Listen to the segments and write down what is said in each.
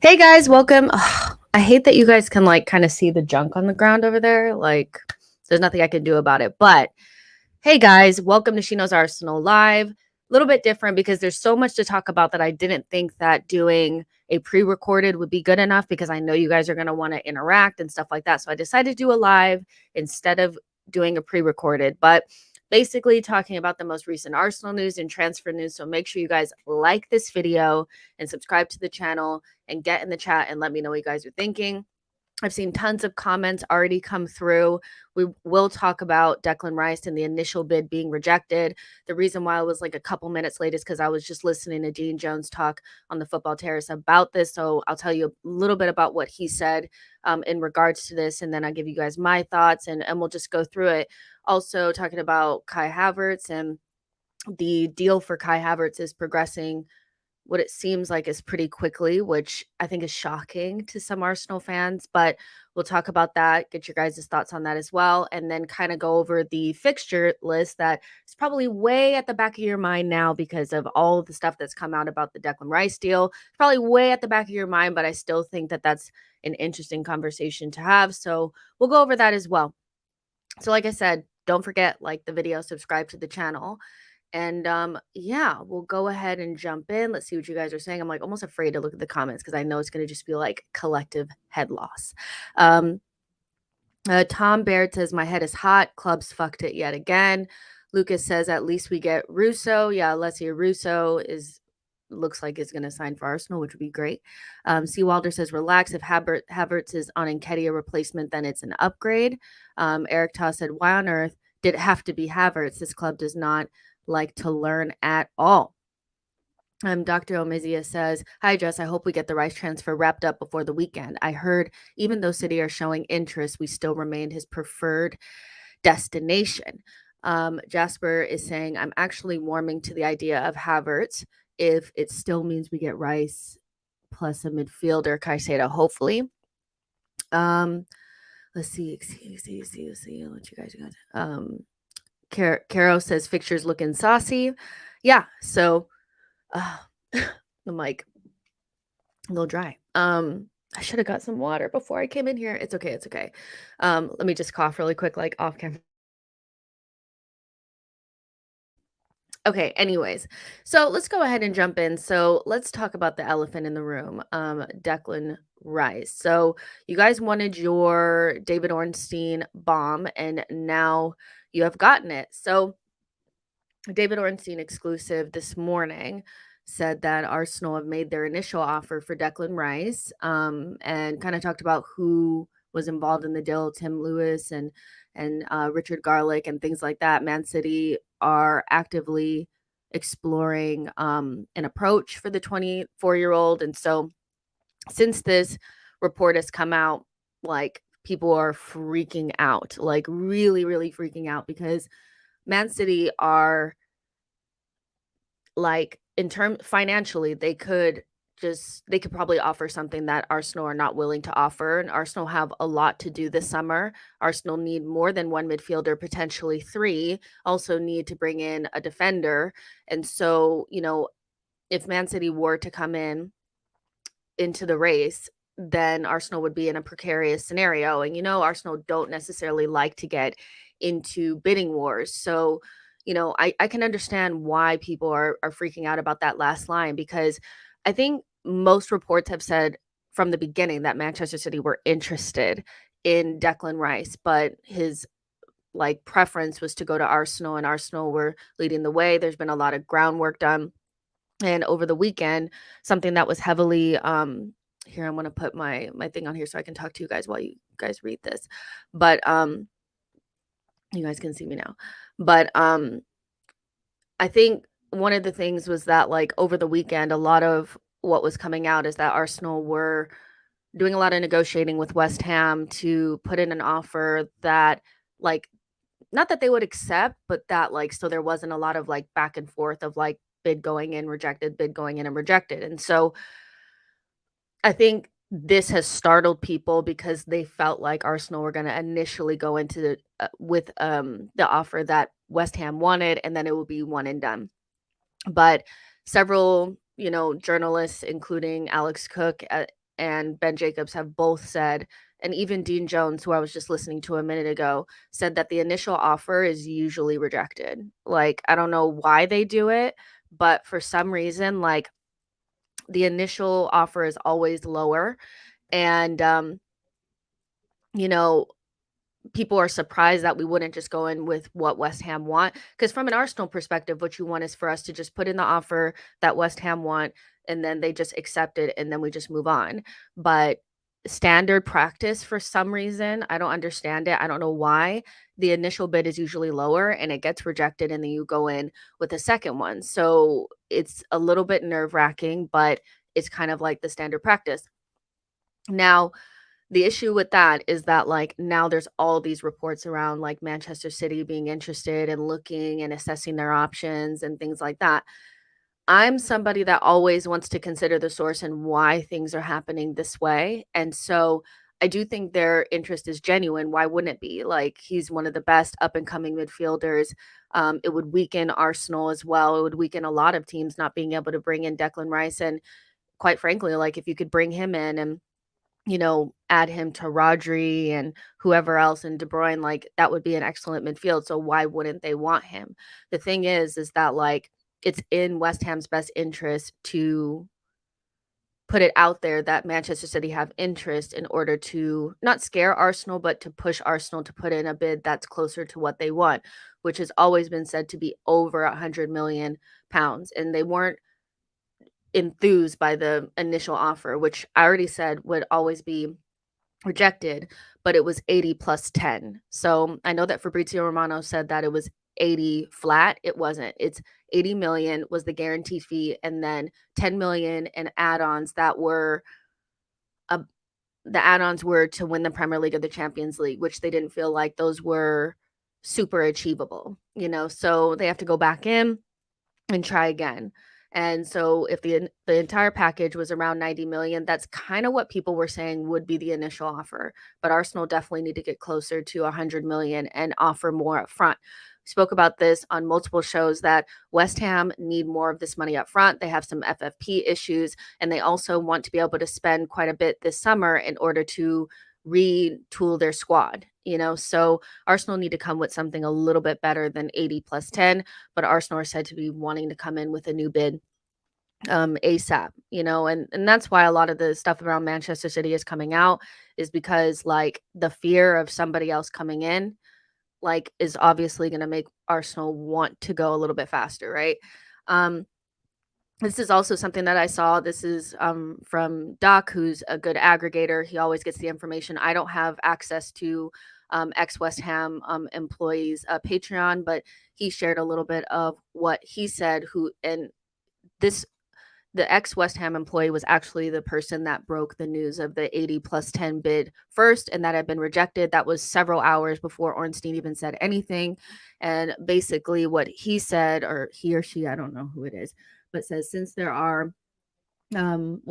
Hey guys, welcome. Ugh, I hate that you guys can like kind of see the junk on the ground over there. Like, there's nothing I can do about it. But hey guys, welcome to She Knows Arsenal Live. A little bit different because there's so much to talk about that I didn't think that doing a pre-recorded would be good enough because I know you guys are going to want to interact and stuff like that. So I decided to do a live instead of doing a pre-recorded. But basically talking about the most recent Arsenal news and transfer news. So make sure you guys like this video and subscribe to the channel and get in the chat and let me know what you guys are thinking. I've seen tons of comments already come through. We will talk about Declan Rice and the initial bid being rejected. The reason why I was like a couple minutes late is because I was just listening to Dean Jones talk on the Football Terrace about this. So I'll tell you a little bit about what he said in regards to this, and then I'll give you guys my thoughts, and we'll just go through it. Also talking about Kai Havertz, and the deal for Kai Havertz is progressing what it seems like is pretty quickly, which I think is shocking to some Arsenal fans. But we'll talk about that, get your guys' thoughts on that as well, and then kind of go over the fixture list that is probably way at the back of your mind now because of all of the stuff that's come out about the Declan Rice deal. It's probably way at the back of your mind, but I still think that that's an interesting conversation to have. So we'll go over that as well. So like I said, don't forget, like the video, subscribe to the channel. And yeah, we'll go ahead and jump in. Let's see what you guys are saying. I'm like almost afraid to look at the comments because I know it's going to just be like collective head loss. Um, Tom Baird says, my head is hot. Clubs fucked it yet again. Lucas says, at least we get Russo. Yeah, Alessia Russo looks like is going to sign for Arsenal, which would be great. C. Walder says, relax. If Havertz is on Nketiah replacement, then it's an upgrade. Eric Toss said, why on earth did it have to be Havertz? This club does not like to learn at all. Dr. Omizia says, hi, Jess. I hope we get the Rice transfer wrapped up before the weekend. I heard even though City are showing interest, we still remain his preferred destination. Jasper is saying, I'm actually warming to the idea of Havertz if it still means we get Rice plus a midfielder, Caicedo, hopefully. Let's see. What you guys got. Caro says, fixtures looking saucy. Yeah, so I'm like a little dry. I should have got some water before I came in here. It's okay. It's okay. Let me just cough really quick, like off camera. Okay, anyways, so let's go ahead and jump in. So let's talk about the elephant in the room, Declan Rice. So you guys wanted your David Ornstein bomb, and now you have gotten it. So David Ornstein exclusive this morning said that Arsenal have made their initial offer for Declan Rice, and kind of talked about who was involved in the deal, Tim Lewis and Richard Garlick and things like that. Man City are actively exploring an approach for the 24-year-old. And so since this report has come out, like people are freaking out, like really, really freaking out because Man City are like in term financially, they could probably offer something that Arsenal are not willing to offer. And Arsenal have a lot to do this summer. Arsenal need more than one midfielder, potentially three, also need to bring in a defender. And so, if Man City were to come into the race, then Arsenal would be in a precarious scenario. And Arsenal don't necessarily like to get into bidding wars. So, I can understand why people are freaking out about that last line, because I think most reports have said from the beginning that Manchester City were interested in Declan Rice, but his like preference was to go to Arsenal, and Arsenal were leading the way. There's been a lot of groundwork done. And over the weekend, something that was heavily here, I'm going to put my thing on here so I can talk to you guys while you guys read this. But you guys can see me now. But I think one of the things was that, like, over the weekend, a lot of what was coming out is that Arsenal were doing a lot of negotiating with West Ham to put in an offer that, like, not that they would accept, but that, like, so there wasn't a lot of, like, back and forth of, like, bid going in, rejected, bid going in and rejected. And so I think this has startled people because they felt like Arsenal were going to initially go into with the offer that West Ham wanted, and then it would be one and done. But several, journalists, including Alex Cook and Ben Jacobs have both said, and even Dean Jones, who I was just listening to a minute ago, said that the initial offer is usually rejected. Like, I don't know why they do it, but for some reason, like, the initial offer is always lower. And, you know, people are surprised that we wouldn't just go in with what West Ham want. Because from an Arsenal perspective, what you want is for us to just put in the offer that West Ham want, and then they just accept it, and then we just move on. But standard practice, for some reason, I don't understand it. I don't know why. The initial bid is usually lower and it gets rejected, and then you go in with a second one. So it's a little bit nerve wracking, but it's kind of like the standard practice. Now, the issue with that is that, like, now there's all these reports around, like, Manchester City being interested and looking and assessing their options and things like that. I'm somebody that always wants to consider the source and why things are happening this way, and so I do think their interest is genuine. Why wouldn't it be? Like, he's one of the best up-and-coming midfielders. It would weaken Arsenal as well. It would weaken a lot of teams not being able to bring in Declan Rice, and quite frankly, like, if you could bring him in and add him to Rodri and whoever else and De Bruyne, like, that would be an excellent midfield, so why wouldn't they want him? The thing is that, like, it's in West Ham's best interest to put it out there that Manchester City have interest in order to not scare Arsenal, but to push Arsenal to put in a bid that's closer to what they want, which has always been said to be over 100 million pounds, and they weren't enthused by the initial offer, which I already said would always be rejected, but it was 80 plus 10. So I know that Fabrizio Romano said that it was 80 flat. It wasn't. It's 80 million was the guaranteed fee, and then 10 million in add-ons that were the add-ons were to win the Premier League or the Champions League, which they didn't feel like those were super achievable, so they have to go back in and try again. And so if the entire package was around 90 million, that's kind of what people were saying would be the initial offer. But Arsenal definitely need to get closer to 100 million and offer more up front. We spoke about this on multiple shows that West Ham need more of this money up front. They have some FFP issues, and they also want to be able to spend quite a bit this summer in order to retool their squad. So Arsenal need to come with something a little bit better than 80 plus 10, but Arsenal are said to be wanting to come in with a new bid ASAP, and that's why a lot of the stuff around Manchester City is coming out, is because, like, the fear of somebody else coming in, like, is obviously going to make Arsenal want to go a little bit faster, right? This is also something that I saw. This is from Doc, who's a good aggregator. He always gets the information. I don't have access to ex-West Ham employees' Patreon, but he shared a little bit of what he said. The ex-West Ham employee was actually the person that broke the news of the 80 plus 10 bid first, and that had been rejected. That was several hours before Ornstein even said anything. And basically what he said, or he or she, I don't know who it is, but says, since there are, I'm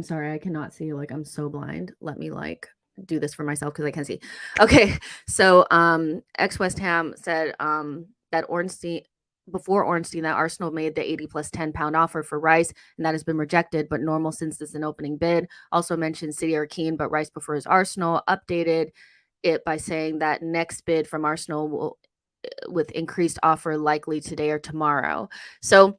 sorry, I cannot see, like, I'm so blind. Let me, like, do this for myself because I can't see. Okay, so ex-West Ham said that before Ornstein, that Arsenal made the 80 plus 10 pound offer for Rice, and that has been rejected, but normal since this is an opening bid. Also mentioned City are keen, but Rice prefers Arsenal. Updated it by saying that next bid from Arsenal will, with increased offer, likely today or tomorrow. So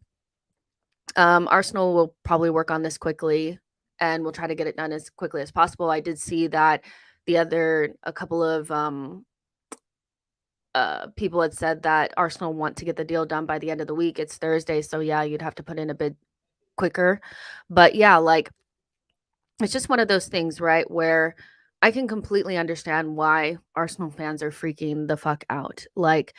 Arsenal will probably work on this quickly, and we'll try to get it done as quickly as possible. I did see that a couple of people had said that Arsenal want to get the deal done by the end of the week. It's Thursday, so yeah, you'd have to put in a bid quicker. But yeah, like, it's just one of those things, right, where I can completely understand why Arsenal fans are freaking the fuck out. Like,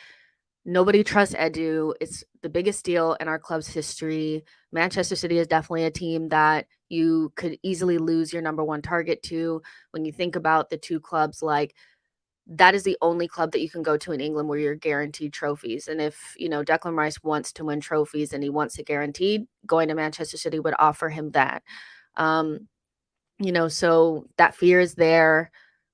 nobody trusts Edu. It's the biggest deal in our club's history. Manchester City is definitely a team that you could easily lose your number one target to. When you think about the two clubs, like, that is the only club that you can go to in England where you're guaranteed trophies. And if, Declan Rice wants to win trophies and he wants it guaranteed, going to Manchester City would offer him that. So that fear is there,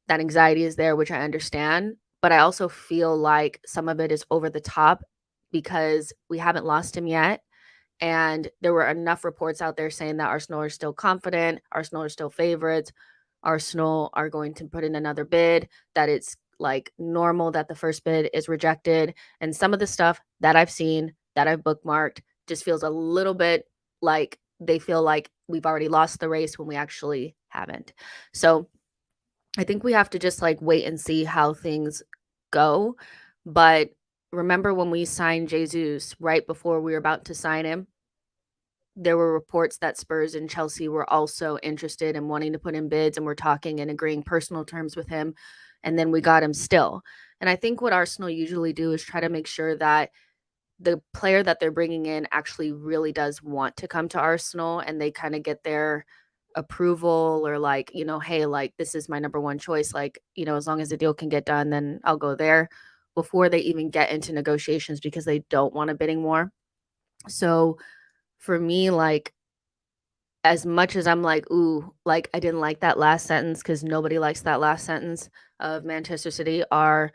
that anxiety is there, which I understand. But I also feel like some of it is over the top because we haven't lost him yet. And there were enough reports out there saying that Arsenal are still confident, Arsenal are still favorites, Arsenal are going to put in another bid, that it's like normal that the first bid is rejected. And some of the stuff that I've seen, that I've bookmarked, just feels a little bit like they feel like we've already lost the race when we actually haven't. So I think we have to just like wait and see how things go. But remember when we signed Jesus right before we were about to sign him? There were reports that Spurs and Chelsea were also interested in wanting to put in bids and were talking and agreeing personal terms with him. And then we got him still. And I think what Arsenal usually do is try to make sure that the player that they're bringing in actually really does want to come to Arsenal and they kind of get their approval or like, hey, like this is my number one choice. Like, as long as the deal can get done, then I'll go there before they even get into negotiations because they don't want a bidding war. So for me, like, as much as I'm like, "Ooh," like, I didn't like that last sentence because nobody likes that last sentence of Manchester City are,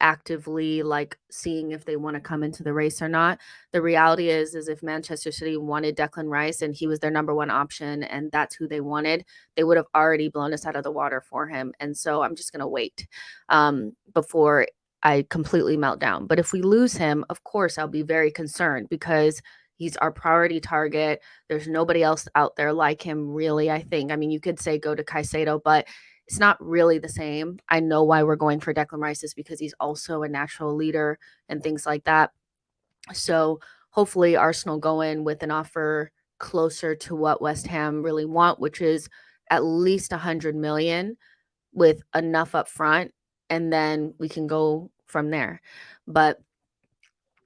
actively, like, seeing if they wanna come into the race or not. The reality is if Manchester City wanted Declan Rice and he was their number 1 option and that's who they wanted, they would have already blown us out of the water for him, and so I'm just gonna wait, before I completely melt down. But if we lose him, of course, I'll be very concerned because he's our priority target. There's nobody else out there like him, really, I think. I mean, you could say go to Caicedo, but it's not really the same. I know why we're going for Declan Rice is because he's also a natural leader and things like that. So hopefully Arsenal go in with an offer closer to what West Ham really want, which is at least 100 million with enough up front, and then we can go from there. But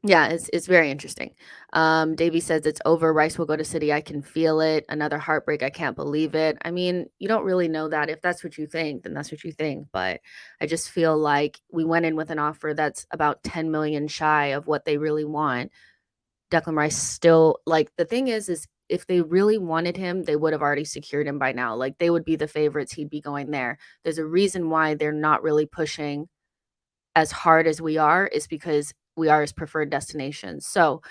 yeah, it's very interesting. Davey says it's over. Rice will go to City. I can feel it. Another heartbreak. I can't believe it. I mean, you don't really know that. If that's what you think, then that's what you think. But I just feel like we went in with an offer that's about 10 million shy of what they really want. Declan Rice still like the thing is if they really wanted him, they would have already secured him by now. Like they would be the favorites. He'd be going there. There's a reason why they're not really pushing as hard as we are is because we are his preferred destination. So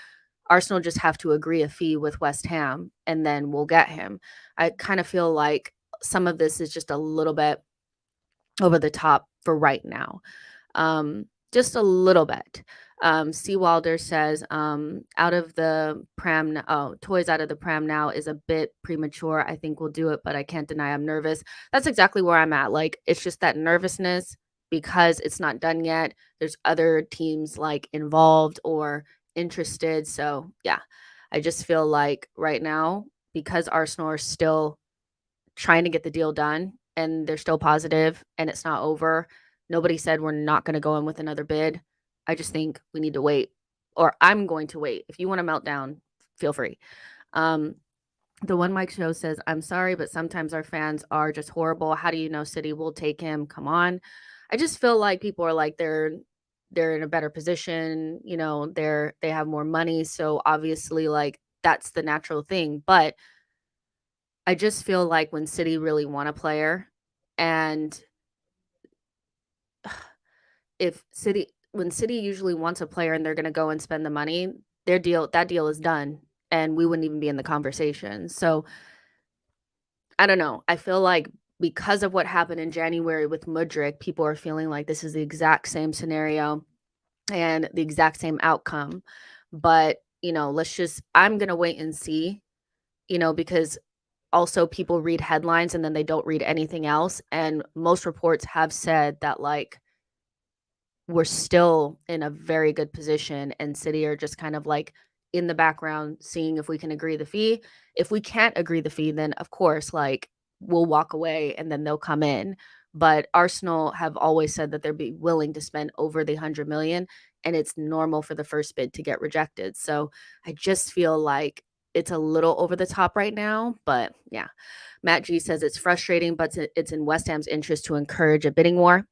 Arsenal just have to agree a fee with West Ham and then we'll get him. I kind of feel like some of this is just a little bit over the top for right now. Just a little bit. Seawalder says, out of the pram, toys out of the pram now is a bit premature. I think we'll do it, but I can't deny I'm nervous. That's exactly where I'm at. Like, it's just that nervousness because it's not done yet. There's other teams like involved or interested. So, yeah, I just feel like right now, because Arsenal are still trying to get the deal done and they're still positive and it's not over. Nobody said we're not going to go in with another bid. I just think we need to wait, or I'm going to wait. If you want to melt down, feel free. Um, the one Mike Show says, I'm sorry, but sometimes our fans are just horrible. How do you know City will take him? Come on. I just feel like people are like they're in a better position, they have more money. So obviously like that's the natural thing. But I just feel like when City really want a player and if City when City usually wants a player and they're gonna go and spend the money, that deal is done, and we wouldn't even be in the conversation. So, I don't know. I feel like because of what happened in January with Mudryk, people are feeling like this is the exact same scenario and the exact same outcome. But, I'm gonna wait and see, because also people read headlines and then they don't read anything else, and most reports have said that, like, we're still in a very good position and City are just kind of, like, in the background seeing if we can agree the fee. If we can't agree the fee, then, of course, like, we'll walk away and then they'll come in, but Arsenal have always said that they'd be willing to spend over the 100 million, and it's normal for the first bid to get rejected, so I just feel like it's a little over the top right now, but yeah. Matt G says it's frustrating, but it's in West Ham's interest to encourage a bidding war.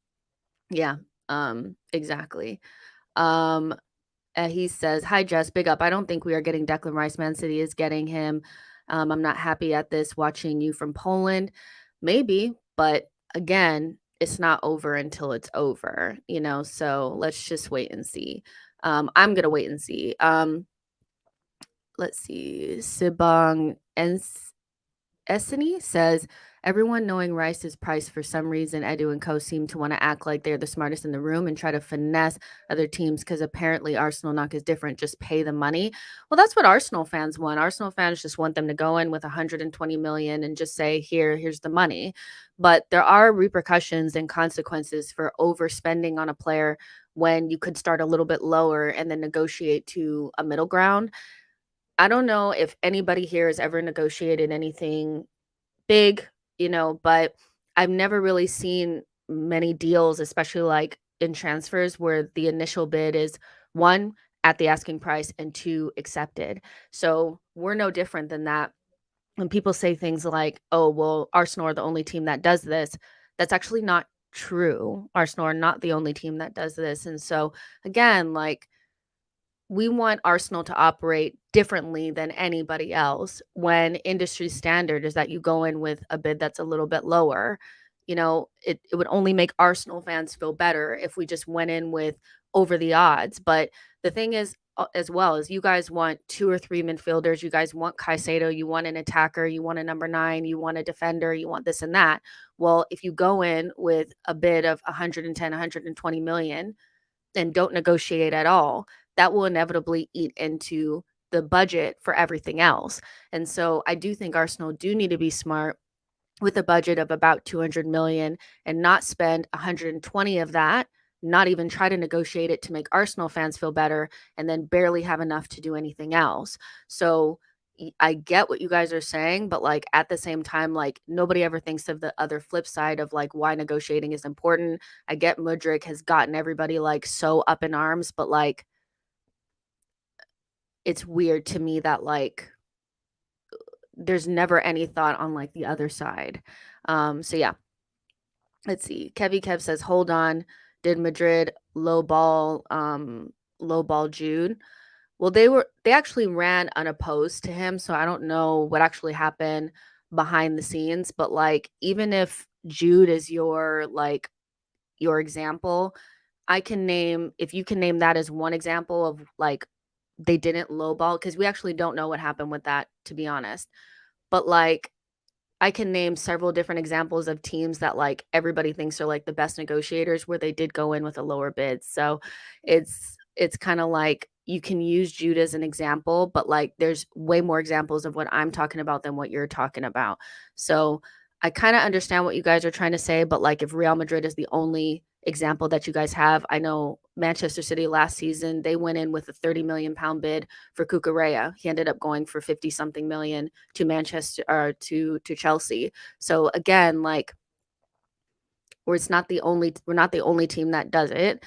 Yeah, exactly. Um, he says, "Hi, Jess, big up. I don't think we are getting Declan Rice. Man City is getting him. I'm not happy at this watching you from Poland. Maybe, but again, it's not over until it's over, so let's just wait and see. I'm gonna wait and see. let's see, Sibong Essany says, everyone knowing Rice's price for some reason, Edu and co seem to want to act like they're the smartest in the room and try to finesse other teams because apparently Arsenal knock is different. Just pay the money. Well, that's what Arsenal fans want. Arsenal fans just want them to go in with 120 million and just say, here's the money. But there are repercussions and consequences for overspending on a player when you could start a little bit lower and then negotiate to a middle ground. I don't know if anybody here has ever negotiated anything big, but I've never really seen many deals, especially like in transfers, where the initial bid is one, at the asking price, and two, accepted. So we're no different than that. When people say things like, oh, well, Arsenal are the only team that does this, that's actually not true. Arsenal are not the only team that does this. And so, again, like, we want Arsenal to operate differently than anybody else when industry standard is that you go in with a bid that's a little bit lower. It would only make Arsenal fans feel better if we just went in with over the odds. But the thing is, as well, is you guys want two or three midfielders. You guys want Caicedo. You want an attacker. You want a number 9. You want a defender. You want this and that. Well, if you go in with a bid of 110, 120 million, and don't negotiate at all, that will inevitably eat into the budget for everything else. And so I do think Arsenal do need to be smart with a budget of about 200 million and not spend 120 of that, not even try to negotiate it to make Arsenal fans feel better, and then barely have enough to do anything else. So I get what you guys are saying, but like at the same time, like nobody ever thinks of the other flip side of like why negotiating is important. I get Mudryk has gotten everybody like so up in arms, but like it's weird to me that like there's never any thought on like the other side. So yeah, let's see. Kevy Kev says, hold on. Did Madrid lowball Jude? Well, they actually ran unopposed to him, so I don't know what actually happened behind the scenes, but like even if Jude is your example, if you can name that as one example of like they didn't lowball, because we actually don't know what happened with that, to be honest. But like I can name several different examples of teams that like everybody thinks are like the best negotiators where they did go in with a lower bid. So it's kind of like you can use Jude as an example, but like there's way more examples of what I'm talking about than what you're talking about. So I kind of understand what you guys are trying to say, but like if Real Madrid is the only example that you guys have, I know Manchester City last season, they went in with a 30 million pound bid for Cucurella. He ended up going for 50 something million to Manchester or to Chelsea. So again, like we're not the only team that does it.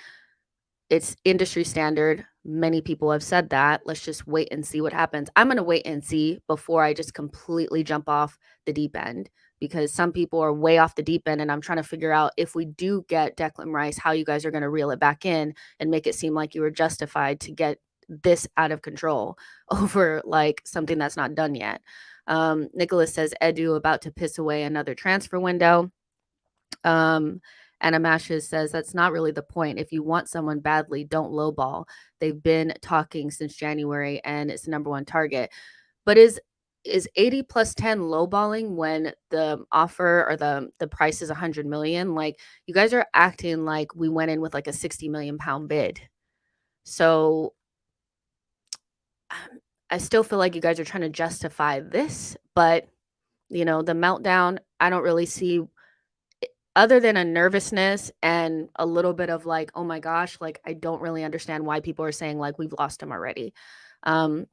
It's industry standard. Many people have said that. Let's just wait and see what happens. I'm going to wait and see before I just completely jump off the deep end, because some people are way off the deep end, and I'm trying to figure out if we do get Declan Rice, how you guys are going to reel it back in and make it seem like you were justified to get this out of control over like something that's not done yet. Nicholas says Edu about to piss away another transfer window. Anna Mashes says that's not really the point. If you want someone badly, don't lowball. They've been talking since January and it's the number one target. But is 80 plus 10 lowballing when the offer or the price is 100 million? Like you guys are acting like we went in with like a 60 million pound bid. So I still feel like you guys are trying to justify this, but the meltdown, I don't really see, other than a nervousness and a little bit of like, oh my gosh, like I don't really understand why people are saying like we've lost him already. And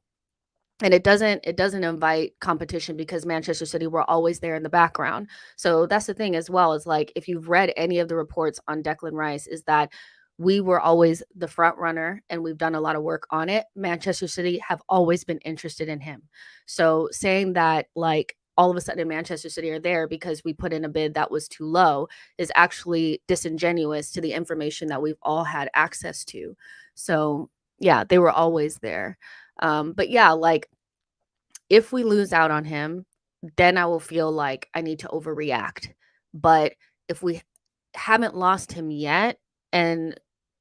it doesn't invite competition because Manchester City were always there in the background. So that's the thing as well, is like if you've read any of the reports on Declan Rice, is that we were always the front runner and we've done a lot of work on it. Manchester City have always been interested in him. So saying that like all of a sudden Manchester City are there because we put in a bid that was too low is actually disingenuous to the information that we've all had access to. So yeah, they were always there. But yeah, like if we lose out on him, then I will feel like I need to overreact. But if we haven't lost him yet, and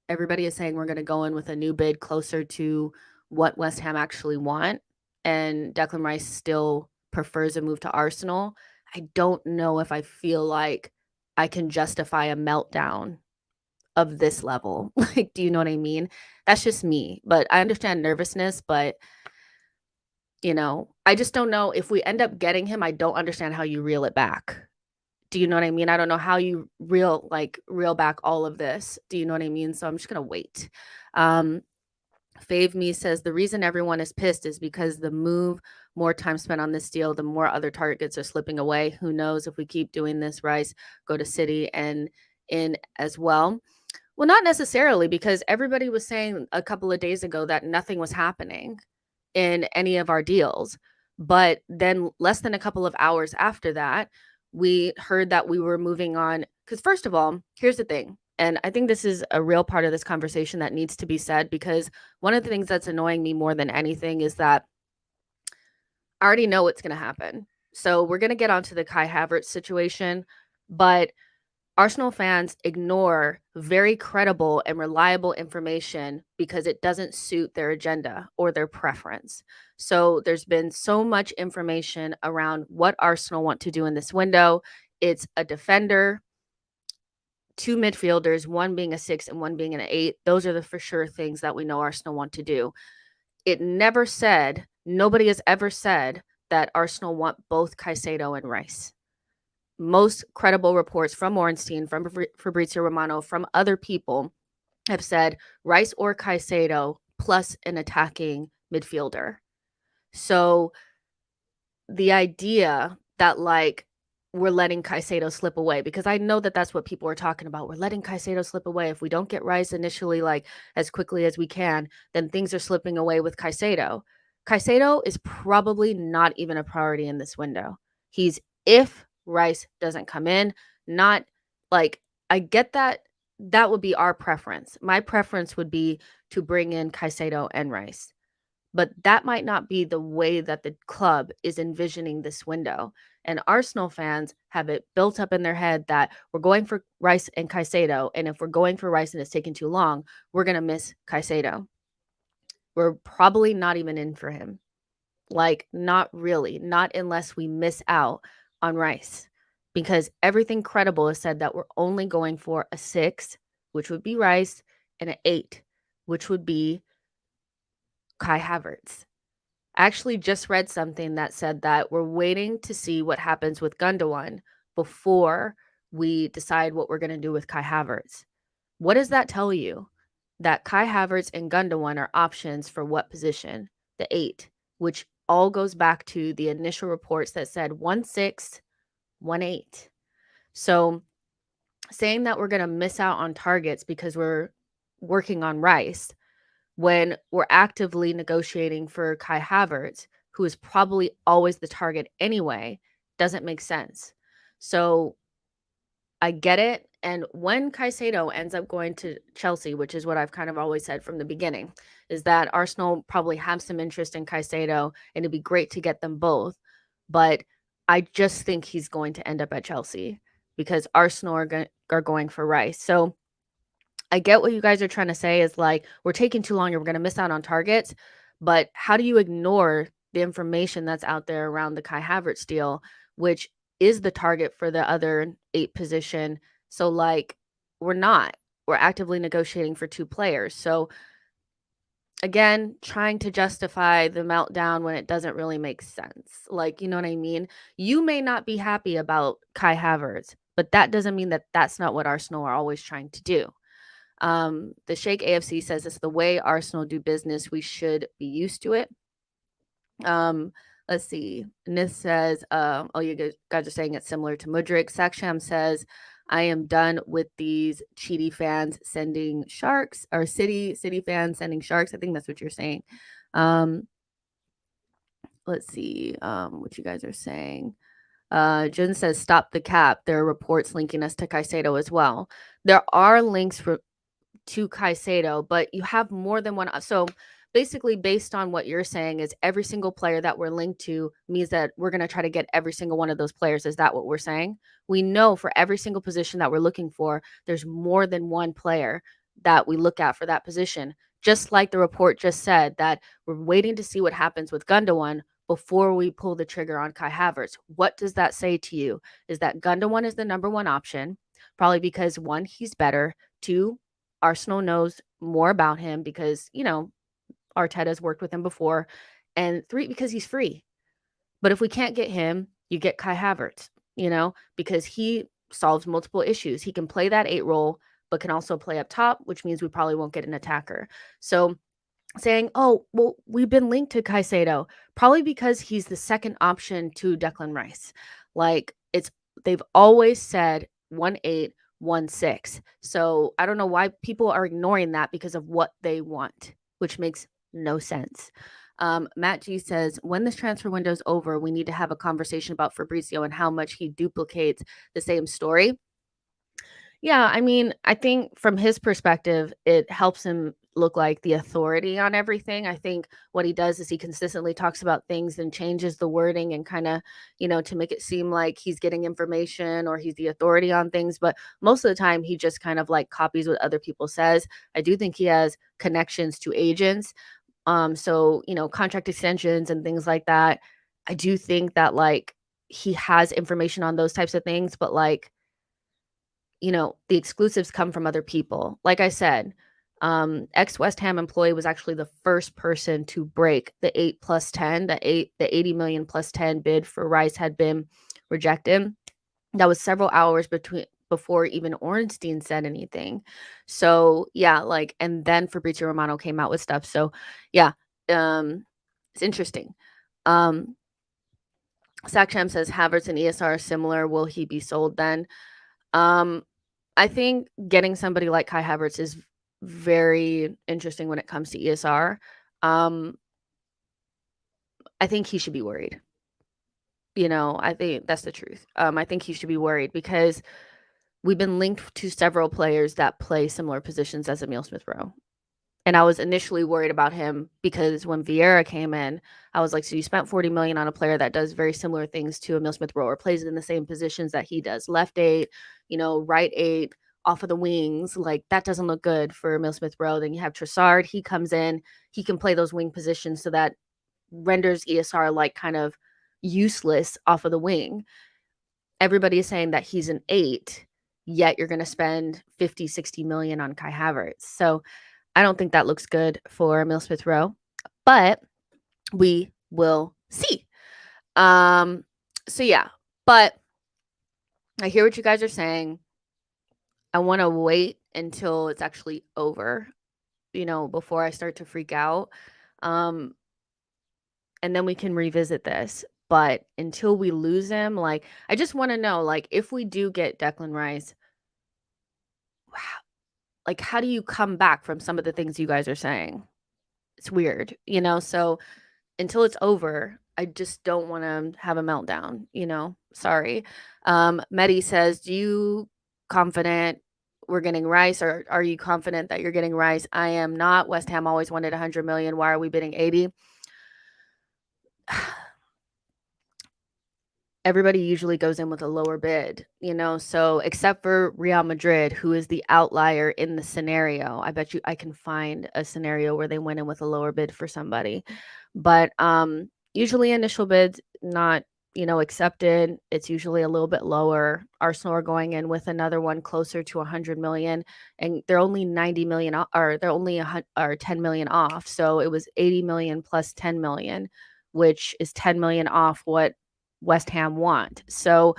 everybody is saying we're going to go in with a new bid closer to what West Ham actually want, and Declan Rice still prefers a move to Arsenal, I don't know if I feel like I can justify a meltdown of this level. Like, do you know what I mean? That's just me. But I understand nervousness, but I just don't know if we end up getting him. I don't understand how you reel it back. Do you know what I mean? I don't know how you reel back all of this. Do you know what I mean? So I'm just gonna wait. Um, Fave Me says the reason everyone is pissed is because the move, more time spent on this deal, the more other targets are slipping away. Who knows if we keep doing this, Rice, go to City and in as well. Well, not necessarily, because everybody was saying a couple of days ago that nothing was happening in any of our deals. But then less than a couple of hours after that, we heard that we were moving on. Because first of all, here's the thing. And I think this is a real part of this conversation that needs to be said, because one of the things that's annoying me more than anything is that I already know what's going to happen. So we're going to get onto the Kai Havertz situation, but Arsenal fans ignore very credible and reliable information because it doesn't suit their agenda or their preference. So there's been so much information around what Arsenal want to do in this window. It's a defender, two midfielders, one being a 6 and one being an 8. Those are the for sure things that we know Arsenal want to do. It never said, nobody has ever said that Arsenal want both Caicedo and Rice. Most credible reports from Ornstein, from Fabrizio Romano, from other people have said Rice or Caicedo plus an attacking midfielder. So the idea that we're letting Caicedo slip away, because I know that that's what people are talking about. We're letting Caicedo slip away. If we don't get Rice initially as quickly as we can, then things are slipping away with Caicedo. Caicedo is probably not even a priority in this window. He's if Rice doesn't come in, not I get that would be our preference. My preference would be to bring in Caicedo and Rice. But that might not be the way that the club is envisioning this window. And Arsenal fans have it built up in their head that we're going for Rice and Caicedo. And if we're going for Rice and it's taking too long, we're going to miss Caicedo. We're probably not even in for him. Not really. Not unless we miss out on Rice. Because everything credible has said that we're only going for a 6, which would be Rice, and an 8, which would be Kai Havertz. I actually just read something that said that we're waiting to see what happens with Gundogan before we decide what we're going to do with Kai Havertz. What does that tell you? That Kai Havertz and Gundogan are options for what position? The 8, which all goes back to the initial reports that said 1-6, 1-8. So saying that we're going to miss out on targets because we're working on Rice when we're actively negotiating for Kai Havertz, who is probably always the target anyway, doesn't make sense. So I get it. And when Caicedo ends up going to Chelsea, which is what I've kind of always said from the beginning, is that Arsenal probably have some interest in Caicedo, and it'd be great to get them both. But I just think he's going to end up at Chelsea because Arsenal are going for Rice. So I get what you guys are trying to say is we're taking too long and we're going to miss out on targets. But how do you ignore the information that's out there around the Kai Havertz deal, which is the target for the other 8 position? So we're actively negotiating for 2 players. So again, trying to justify the meltdown when it doesn't really make sense. You know what I mean? You may not be happy about Kai Havertz, but that doesn't mean that that's not what Arsenal are always trying to do. The Sheikh AFC says it's the way Arsenal do business. We should be used to it. Let's see. Nith says, you guys are saying it's similar to Mudrik. Saksham says, I am done with these cheaty fans sending sharks, or city fans sending sharks. I think that's what you're saying. Let's see what you guys are saying. Jen says, stop the cap. There are reports linking us to Caicedo as well. There are links to Caicedo, but you have more than one. So basically, based on what you're saying, is every single player that we're linked to means that we're going to try to get every single one of those players. Is that what we're saying? We know for every single position that we're looking for, there's more than one player that we look at for that position. just like the report just said that we're waiting to see what happens with Gundogan before we pull the trigger on Kai Havertz. What does that say to you? Is that Gundogan is the number one option? Probably because one, he's better. Two, Arsenal knows more about him because, Arteta's worked with him before. And three, because he's free. But if we can't get him, you get Kai Havertz, because he solves multiple issues. He can play that 8 role, but can also play up top, which means we probably won't get an attacker. So saying, oh, well, we've been linked to Caicedo, probably because he's the second option to Declan Rice. They've always said 1-8, 1-6. So I don't know why people are ignoring that because of what they want, which makes no sense. Matt G says, when this transfer window is over, we need to have a conversation about Fabrizio and how much he duplicates the same story. Yeah, I mean, I think from his perspective, it helps him look like the authority on everything. I think what he does is he consistently talks about things and changes the wording and kind of, to make it seem like he's getting information or he's the authority on things. But most of the time, he just kind of like copies what other people says. I do think he has connections to agents. So, contract extensions and things like that. I do think that he has information on those types of things, but the exclusives come from other people. Like I said, ex West Ham employee was actually the first person to break the 8 plus 10, the 80 million plus 10 bid for Rice had been rejected. That was several hours before even Ornstein said anything. So yeah, and then Fabrizio Romano came out with stuff. So yeah, it's interesting. Saksham says Havertz and ESR are similar. Will he be sold then? I think getting somebody like Kai Havertz is very interesting when it comes to ESR. I think he should be worried. I think that's the truth. I think he should be worried because we've been linked to several players that play similar positions as Emile Smith-Rowe. And I was initially worried about him because when Vieira came in, I was like, so you spent 40 million on a player that does very similar things to Emile Smith-Rowe or plays in the same positions that he does. Left 8, right 8, off of the wings. That doesn't look good for Emile Smith-Rowe. Then you have Trossard. He comes in. He can play those wing positions, so that renders ESR kind of useless off of the wing. Everybody is saying that he's an 8, yet you're going to spend 50, 60 million on Kai Havertz. So I don't think that looks good for Emile Smith-Rowe, but we will see. So yeah, but I hear what you guys are saying. I want to wait until it's actually over, before I start to freak out. And then we can revisit this. But until we lose him, I just want to know, if we do get Declan Rice, how do you come back from some of the things you guys are saying? It's weird, so until it's over, I just don't want to have a meltdown, sorry. Medi says, do you confident we're getting Rice, or are you confident that you're getting Rice? I am not. West Ham always wanted 100 million. Why are we bidding 80? Everybody usually goes in with a lower bid, so except for Real Madrid, who is the outlier in the scenario. I bet you I can find a scenario where they went in with a lower bid for somebody. But usually initial bids not, accepted. It's usually a little bit lower. Arsenal are going in with another one closer to 100 million, and they're only 90 million, or they're only 10 million off. So it was 80 million plus 10 million, which is 10 million off what West Ham want. So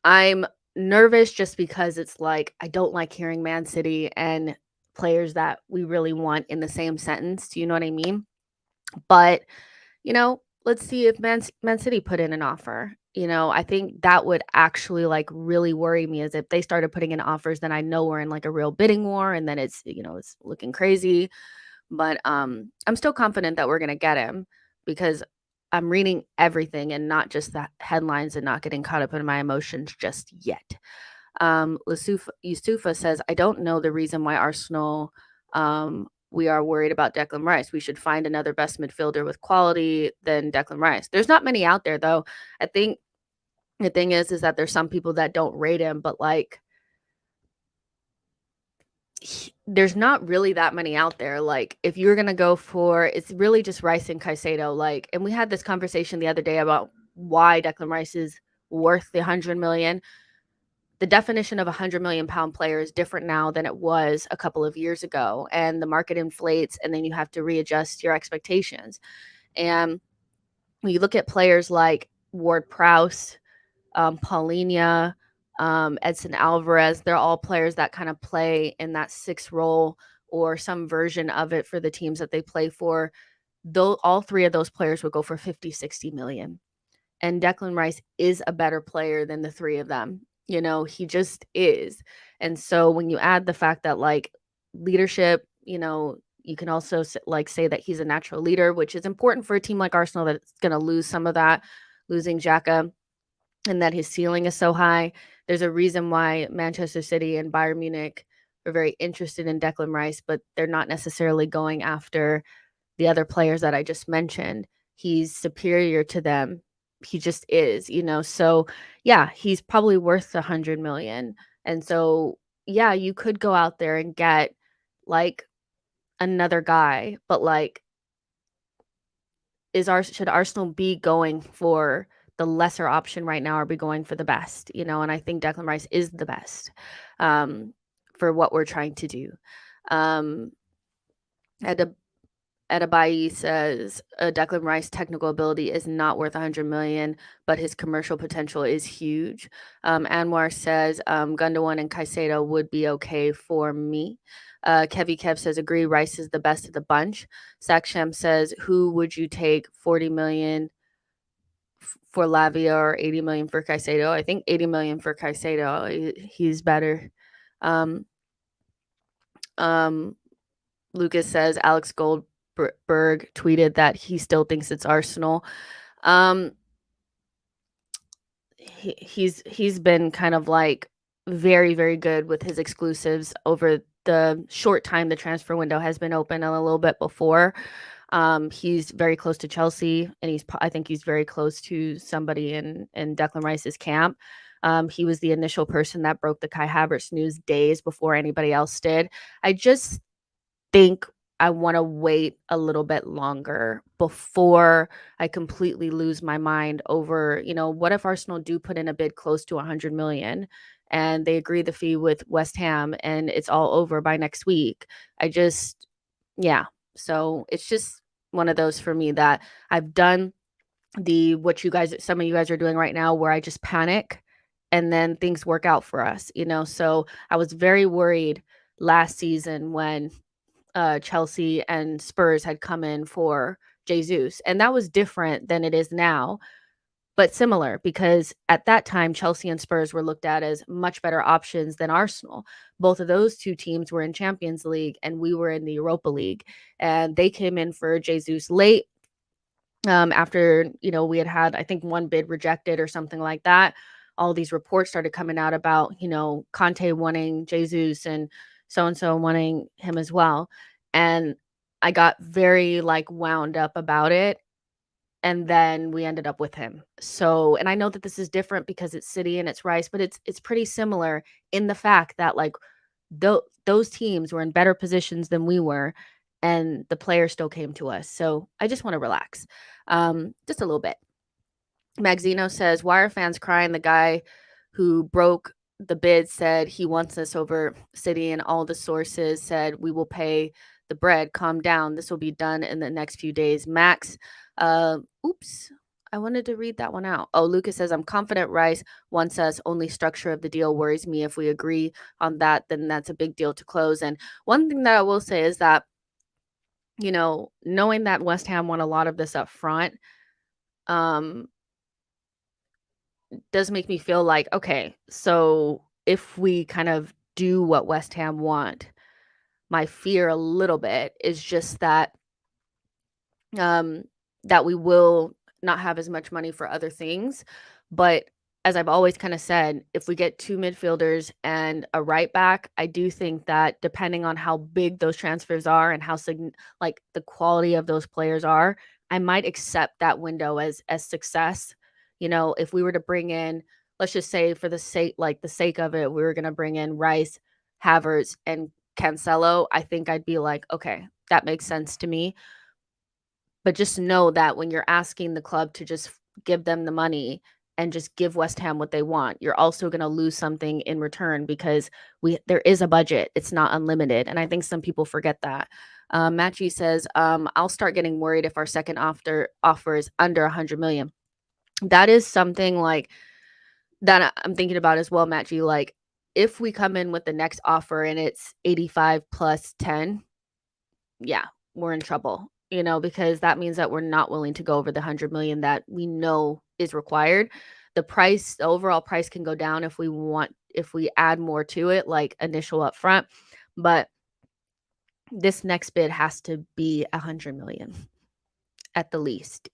I'm nervous just because it's I don't like hearing Man City and players that we really want in the same sentence. Do you know what I mean? But, let's see if Man City put in an offer. I think that would actually really worry me, is if they started putting in offers, then I know we're in a real bidding war, and then it's, it's looking crazy. But I'm still confident that we're going to get him because I'm reading everything and not just the headlines and not getting caught up in my emotions just yet. Yusufa says, I don't know the reason why Arsenal, we are worried about Declan Rice. We should find another best midfielder with quality than Declan Rice. There's not many out there, though. I think the thing is that there's some people that don't rate him, but there's not really that many out there. Like, if you're gonna go for, it's really just Rice and Caicedo. Like, and we had this conversation the other day about why Declan Rice is worth the 100 million. The definition of a 100 million pound player is different now than it was a couple of years ago, and the market inflates, and then you have to readjust your expectations. And when you look at players like Ward Prowse, Paulinho, Edson Alvarez, they're all players that kind of play in that 6 role or some version of it for the teams that they play for. Though all 3 of those players would go for 50, 60 million. And Declan Rice is a better player than the 3 of them. You know, he just is. And so when you add the fact that, like, leadership, you know, you can also like say that he's a natural leader, which is important for a team like Arsenal that's going to lose some of that, losing Xhaka, and that his ceiling is so high. There's a reason why Manchester City and Bayern Munich are very interested in Declan Rice, but they're not necessarily going after the other players that I just mentioned. He's superior to them. He just is, you know. So, yeah, he's probably worth 100 million. And so, yeah, you could go out there and get like another guy, but like, should Arsenal be going for the lesser option right now, or be going for the best? You know, and I think Declan Rice is the best for what we're trying to do. Adebayi says Declan Rice technical ability is not worth 100 million, but his commercial potential is huge. Anwar says Gundogan and Caicedo would be okay for me. Kevy Kev says agree, Rice is the best of the bunch. Saksham says who would you take, 40 million for Lavia or 80 million for Caicedo? I think 80 million for Caicedo. He's better. Lucas says Alex Goldberg tweeted that he still thinks it's Arsenal. He's been kind of like very, very good with his exclusives over the short time the transfer window has been open, and a little bit before. He's very close to Chelsea, and I think he's very close to somebody in Declan Rice's camp. He was the initial person that broke the Kai Havertz news days before anybody else did. I just think I want to wait a little bit longer before I completely lose my mind over, you know, what if Arsenal do put in a bid close to 100 million and they agree the fee with West Ham and it's all over by next week? Yeah. So it's just one of those for me that I've done some of you guys are doing right now, where I just panic and then things work out for us, you know? So I was very worried last season when Chelsea and Spurs had come in for Jesus. And that was different than it is now, but similar, because at that time, Chelsea and Spurs were looked at as much better options than Arsenal. Both of those 2 teams were in Champions League and we were in the Europa League. And they came in for Jesus late, after, you know, we had, I think, 1 bid rejected or something like that. All these reports started coming out about, you know, Conte wanting Jesus and so wanting him as well. And I got very like wound up about it. And then we ended up with him. So, and I know that this is different because it's City and it's Rice, but it's pretty similar in the fact that like those teams were in better positions than we were, and the players still came to us. So I just want to relax, just a little bit. Magzino says, why are fans crying? The guy who broke the bid said he wants us over City, and all the sources said we will pay the bread. Calm down. This will be done in the next few days. Max, oops, I wanted to read that one out. Oh, Lucas says, I'm confident Rice wants us. Only structure of the deal worries me. If we agree on that, then that's a big deal to close. And one thing that I will say is that, you know, knowing that West Ham won a lot of this up front, does make me feel like, okay, so if we kind of do what West Ham want, my fear a little bit is just that that we will not have as much money for other things. But as I've always kind of said, if we get 2 midfielders and a right back, I do think that depending on how big those transfers are and how like the quality of those players are, I might accept that window as success. You know, if we were to bring in, let's just say for the sake of it, we were going to bring in Rice, Havertz, and Cancelo, I think I'd be like, okay, that makes sense to me. But just know that when you're asking the club to just give them the money and just give West Ham what they want, you're also going to lose something in return because there is a budget. It's not unlimited. And I think some people forget that. Matchy says, I'll start getting worried if our second offer is under 100 million. That is something like that I'm thinking about as well, Matchy. Like, if we come in with the next offer and it's 85 plus 10, yeah, we're in trouble, because that means that we're not willing to go over the 100 million that we know is required. The overall price can go down if we add more to it, like initial upfront, but this next bid has to be 100 million at the least.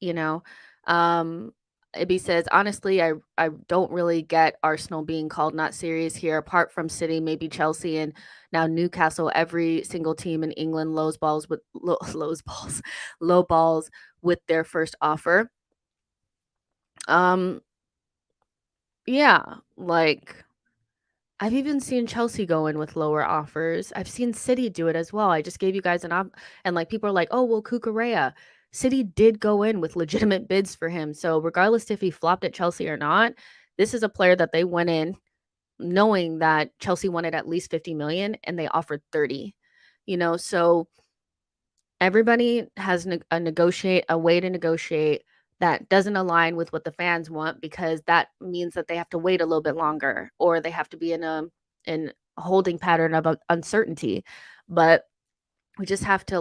Ibby says, honestly, I don't really get Arsenal being called not serious here. Apart from City, maybe Chelsea, and now Newcastle. Every single team in England low balls with their first offer. Yeah, like I've even seen Chelsea go in with lower offers. I've seen City do it as well. I just gave you guys and like people are like, oh well, Cucurella. City did go in with legitimate bids for him. So regardless if he flopped at Chelsea or not, this is a player that they went in knowing that Chelsea wanted at least 50 million and they offered 30. So everybody has a way to negotiate that doesn't align with what the fans want, because that means that they have to wait a little bit longer or they have to be in a holding pattern of uncertainty. But we just have to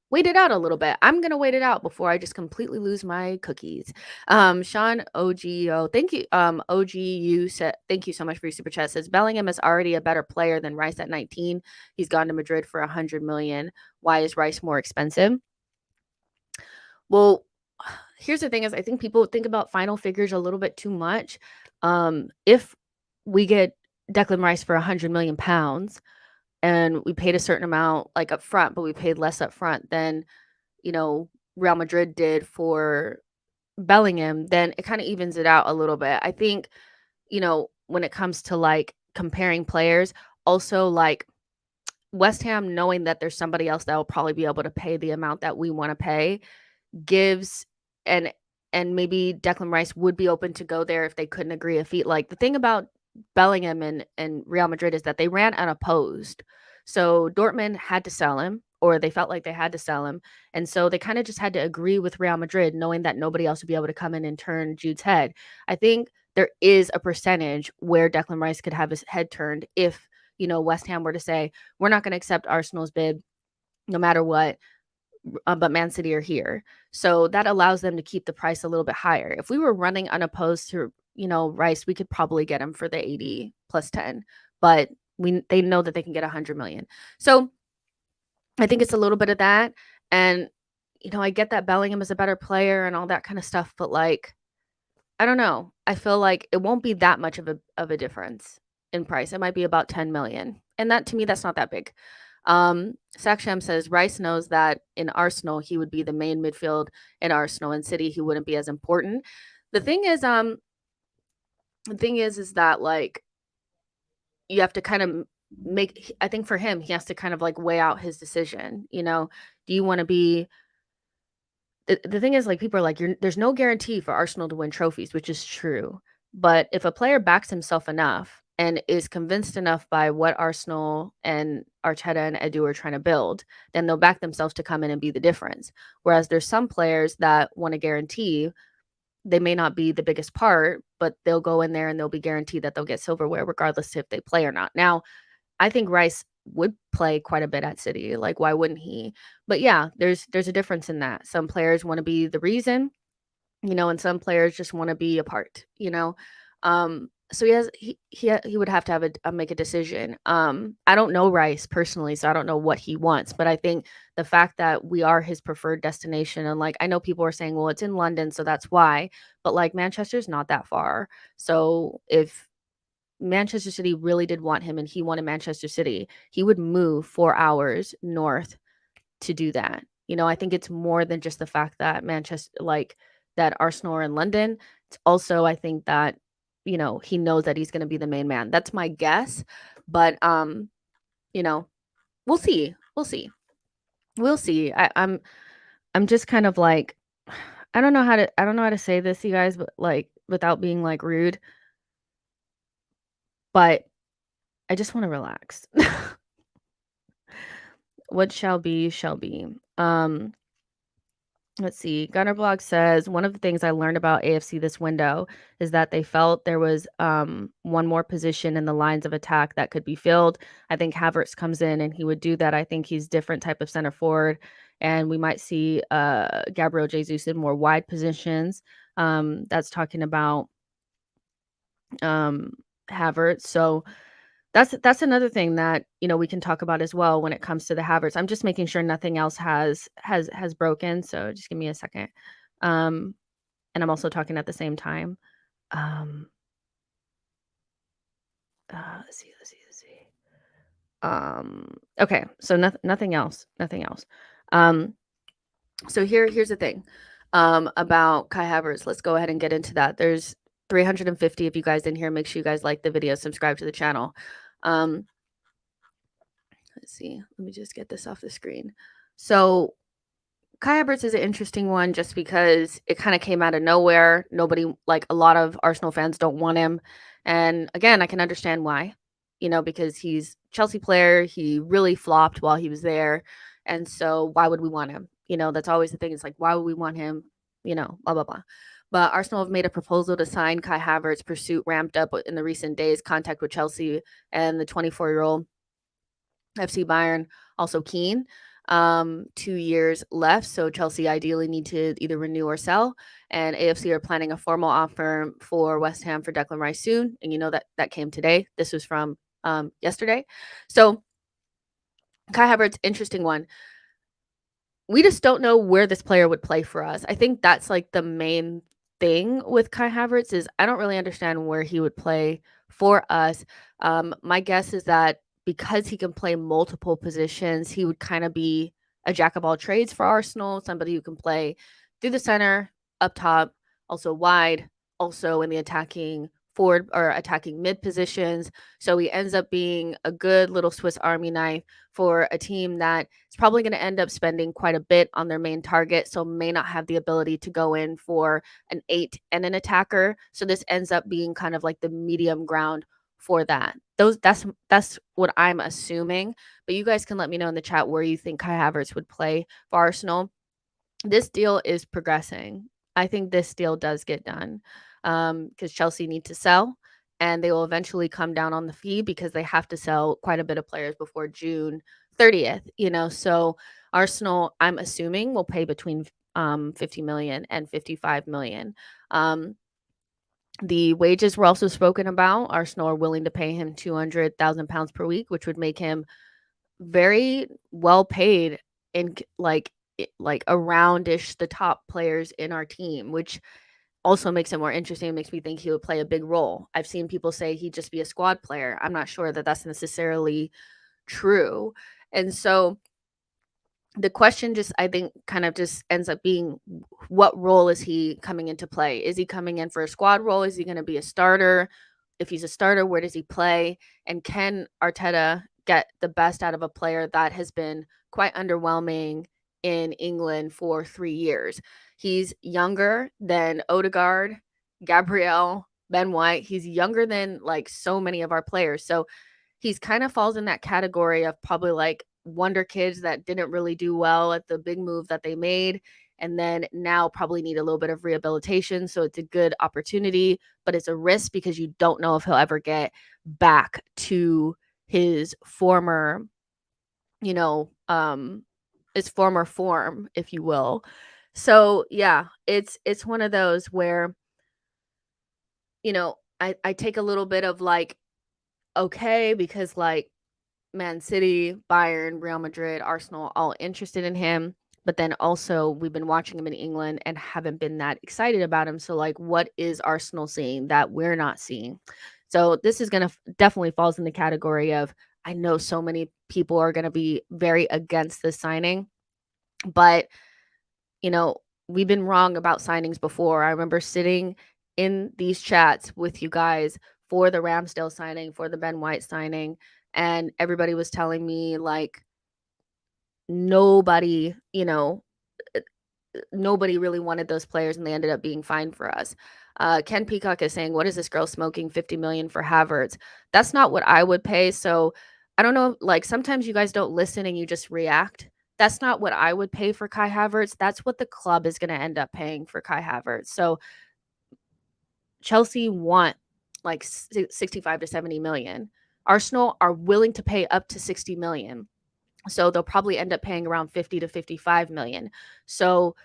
wait it out a little bit. I'm gonna wait it out before I just completely lose my cookies. Sean OGO, thank you. OGU said thank you so much for your super chat. Says Bellingham is already a better player than Rice at 19. He's gone to Madrid for 100 million. Why is Rice more expensive? Well, here's the thing: is I think people think about final figures a little bit too much. If we get Declan Rice for 100 million pounds and we paid a certain amount up front, but we paid less up front than Real Madrid did for Bellingham, then it kind of evens it out a little bit. I think when it comes to comparing players, also West Ham knowing that there's somebody else that will probably be able to pay the amount that we want to pay gives and maybe Declan Rice would be open to go there if they couldn't agree a fee. Like the thing about Bellingham and Real Madrid is that they ran unopposed. So Dortmund had to sell him, or they felt like they had to sell him. And so they kind of just had to agree with Real Madrid, knowing that nobody else would be able to come in and turn Jude's head. I think there is a percentage where Declan Rice could have his head turned if, West Ham were to say, we're not going to accept Arsenal's bid no matter what, but Man City are here. So that allows them to keep the price a little bit higher. If we were running unopposed to, Rice, we could probably get him for the 80 plus 10, but they know that they can get 100 million. So I think it's a little bit of that. And, I get that Bellingham is a better player and all that kind of stuff, but I don't know. I feel like it won't be that much of a difference in price. It might be about 10 million. And that to me, that's not that big. Saksham says Rice knows that in Arsenal he would be the main midfield in Arsenal. In City he wouldn't be as important. The thing is that you have to kind of I think for him he has to kind of weigh out his decision. Do you want to be the thing is people are there's no guarantee for Arsenal to win trophies, which is true. But if a player backs himself enough and is convinced enough by what Arsenal and Arteta and Edu are trying to build, then they'll back themselves to come in and be the difference. Whereas there's some players that want a guarantee. They may not be the biggest part, but they'll go in there and they'll be guaranteed that they'll get silverware regardless if they play or not. Now, I think Rice would play quite a bit at City. Why wouldn't he? But yeah, there's a difference in that. Some players want to be the reason, and some players just want to be a part, so he would have to make a decision. I don't know Rice personally, so I don't know what he wants, but I think the fact that we are his preferred destination, and I know people are saying, well, it's in London, so that's why, but Manchester's not that far. So if Manchester City really did want him and he wanted Manchester City, he would move 4 hours north to do that. I think it's more than just the fact that that Arsenal are in London. It's also, I think that, he knows that he's going to be the main man. That's my guess. But, we'll see. We'll see. We'll see. I'm just kind of like I don't know how to say this, you guys, but like without being like rude, but I just want to relax. What shall be, shall be. Um, let's see. Gunnerblog says one of the things I learned about AFC this window is that they felt there was one more position in the lines of attack that could be filled. I think Havertz comes in and he would do that. I think he's different type of center forward, and we might see Gabriel Jesus in more wide positions. That's talking about um, Havertz. So that's another thing that, we can talk about as well when it comes to the Havertz. I'm just making sure nothing else has broken, so just give me a second. Um, and I'm also talking at the same time. Um, let's see. Okay, so nothing else, nothing else. So here's the thing, about Kai Havertz. Let's go ahead and get into that. There's 350 of you guys in here. Make sure you guys like the video, subscribe to the channel. Let's see. Let me just get this off the screen. So Kai Havertz is an interesting one just because it kind of came out of nowhere. Nobody, like a lot of Arsenal fans, don't want him. And again, I can understand why, because he's Chelsea player. He really flopped while he was there. And so why would we want him? That's always the thing. It's like, why would we want him? Blah, blah, blah. But Arsenal have made a proposal to sign Kai Havertz. Pursuit ramped up in the recent days. Contact with Chelsea and the 24-year-old FC Bayern also keen. 2 years left, so Chelsea ideally need to either renew or sell. And AFC are planning a formal offer for West Ham for Declan Rice soon. And that came today. This was from yesterday. So Kai Havertz, interesting one. We just don't know where this player would play for us. I think that's like the main thing with Kai Havertz is I don't really understand where he would play for us. My guess is that because he can play multiple positions, he would kind of be a jack of all trades for Arsenal, somebody who can play through the center, up top, also wide, also in the attacking forward or attacking mid positions. So he ends up being a good little Swiss Army knife for a team that is probably going to end up spending quite a bit on their main target, so may not have the ability to go in for an 8 and an attacker. So this ends up being kind of like the medium ground for that. That's what I'm assuming. But you guys can let me know in the chat where you think Kai Havertz would play for Arsenal. This deal is progressing. I think this deal does get done because Chelsea need to sell, and they will eventually come down on the fee because they have to sell quite a bit of players before June 30th. So Arsenal, I'm assuming, will pay between 50 million and 55 million. The wages were also spoken about. Arsenal are willing to pay him £200,000 per week, which would make him very well paid in like aroundish the top players in our team, which also makes it more interesting. It makes me think he would play a big role. I've seen people say he'd just be a squad player. I'm not sure that that's necessarily true. And so the question just, I think, kind of just ends up being, what role is he coming into play? Is he coming in for a squad role? Is he going to be a starter? If he's a starter, where does he play? And can Arteta get the best out of a player that has been quite underwhelming in England for 3 years? He's younger than Odegaard, Gabriel, Ben White. He's younger than like so many of our players. So he's kind of falls in that category of probably like wonder kids that didn't really do well at the big move that they made, and then now probably need a little bit of rehabilitation. So it's a good opportunity, but it's a risk because you don't know if he'll ever get back to his former, his former form, if you will. So yeah, it's one of those where, I take a little bit of like, okay, because like Man City, Bayern, Real Madrid, Arsenal, all interested in him. But then also we've been watching him in England and haven't been that excited about him. So like, what is Arsenal seeing that we're not seeing? So this is going to definitely falls in the category of, I know so many people are going to be very against this signing, but we've been wrong about signings before. I remember sitting in these chats with you guys for the Ramsdale signing, for the Ben White signing, and everybody was telling me like, nobody, nobody really wanted those players and they ended up being fine for us. Ken Peacock is saying, "What is this girl smoking 50 million for Havertz?" That's not what I would pay. So I don't know. Like sometimes you guys don't listen and you just react. That's not what I would pay for Kai Havertz. That's what the club is going to end up paying for Kai Havertz. So Chelsea want like 65 to 70 million. Arsenal are willing to pay up to 60 million. So they'll probably end up paying around 50 to 55 million. So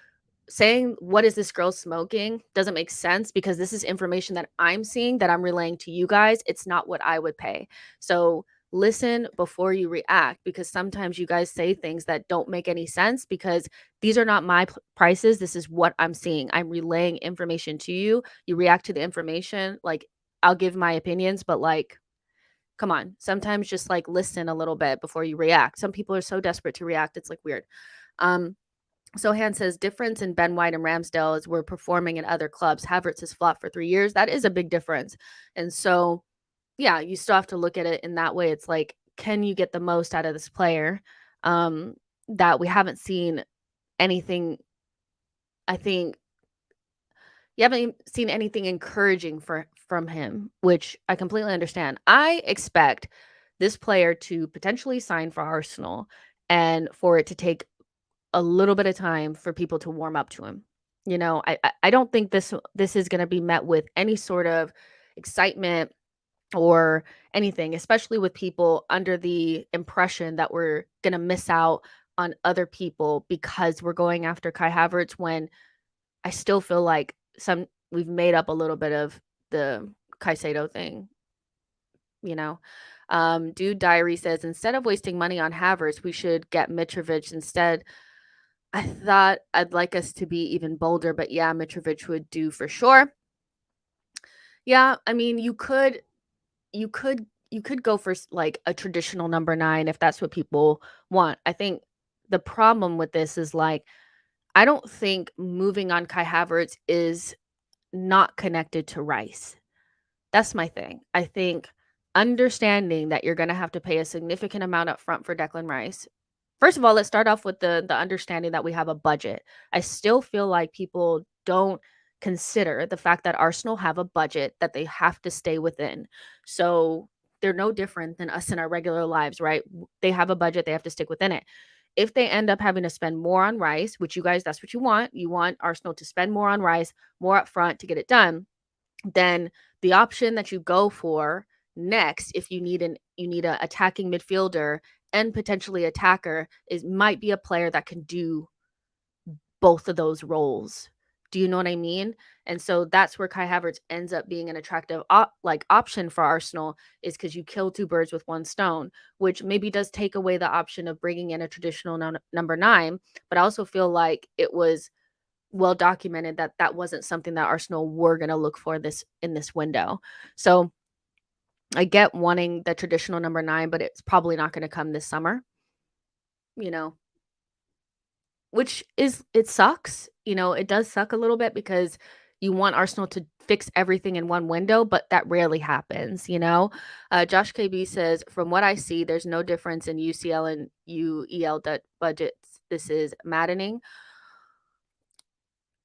saying what is this girl smoking doesn't make sense because this is information that I'm seeing that I'm relaying to you guys. It's not what I would pay. So listen before you react because sometimes you guys say things that don't make any sense because these are not my prices. This is what I'm seeing. I'm relaying information to you. You react to the information. Like I'll give my opinions, but like come on. Sometimes just like listen a little bit before you react. Some people are so desperate to react. It's like weird. Um so Han says difference in Ben White and Ramsdale is we're performing in other clubs. Havertz has flopped for 3 years. That is a big difference. And so, yeah, you still have to look at it in that way. It's like, can you get the most out of this player? That we haven't seen anything. I think you haven't seen anything encouraging from him, which I completely understand. I expect this player to potentially sign for Arsenal and for it to take a little bit of time for people to warm up to him. I don't think this is going to be met with any sort of excitement or anything, especially with people under the impression that we're going to miss out on other people because we're going after Kai Havertz when I still feel like we've made up a little bit of the Caicedo thing, you know. Dude Diary says instead of wasting money on Havertz, we should get Mitrovic instead. I thought I'd like us to be even bolder, but yeah, Mitrovic would do for sure. Yeah, I mean, you could go for like a traditional number 9 if that's what people want. I think the problem with this is like I don't think moving on Kai Havertz is not connected to Rice. That's my thing. I think understanding that you're going to have to pay a significant amount up front for Declan Rice. First of all, let's start off with the understanding that we have a budget. I still feel like people don't consider the fact that Arsenal have a budget that they have to stay within. So they're no different than us in our regular lives, right? They have a budget, they have to stick within it. If they end up having to spend more on Rice, which you guys, that's what you want. You want Arsenal to spend more on Rice, more up front to get it done. Then the option that you go for next, if you need a attacking midfielder and potentially attacker, is might be a player that can do both of those roles. Do you know what I mean? And so that's where Kai Havertz ends up being an attractive option for Arsenal is because you kill two birds with one stone, which maybe does take away the option of bringing in a traditional number 9. But I also feel like it was well documented that that wasn't something that Arsenal were going to look for in this window. So I get wanting the traditional number 9, but it's probably not going to come this summer, you know, which is it sucks. It does suck a little bit because you want Arsenal to fix everything in one window, but that rarely happens. Josh KB says, from what I see, there's no difference in UCL and UEL budgets. This is maddening.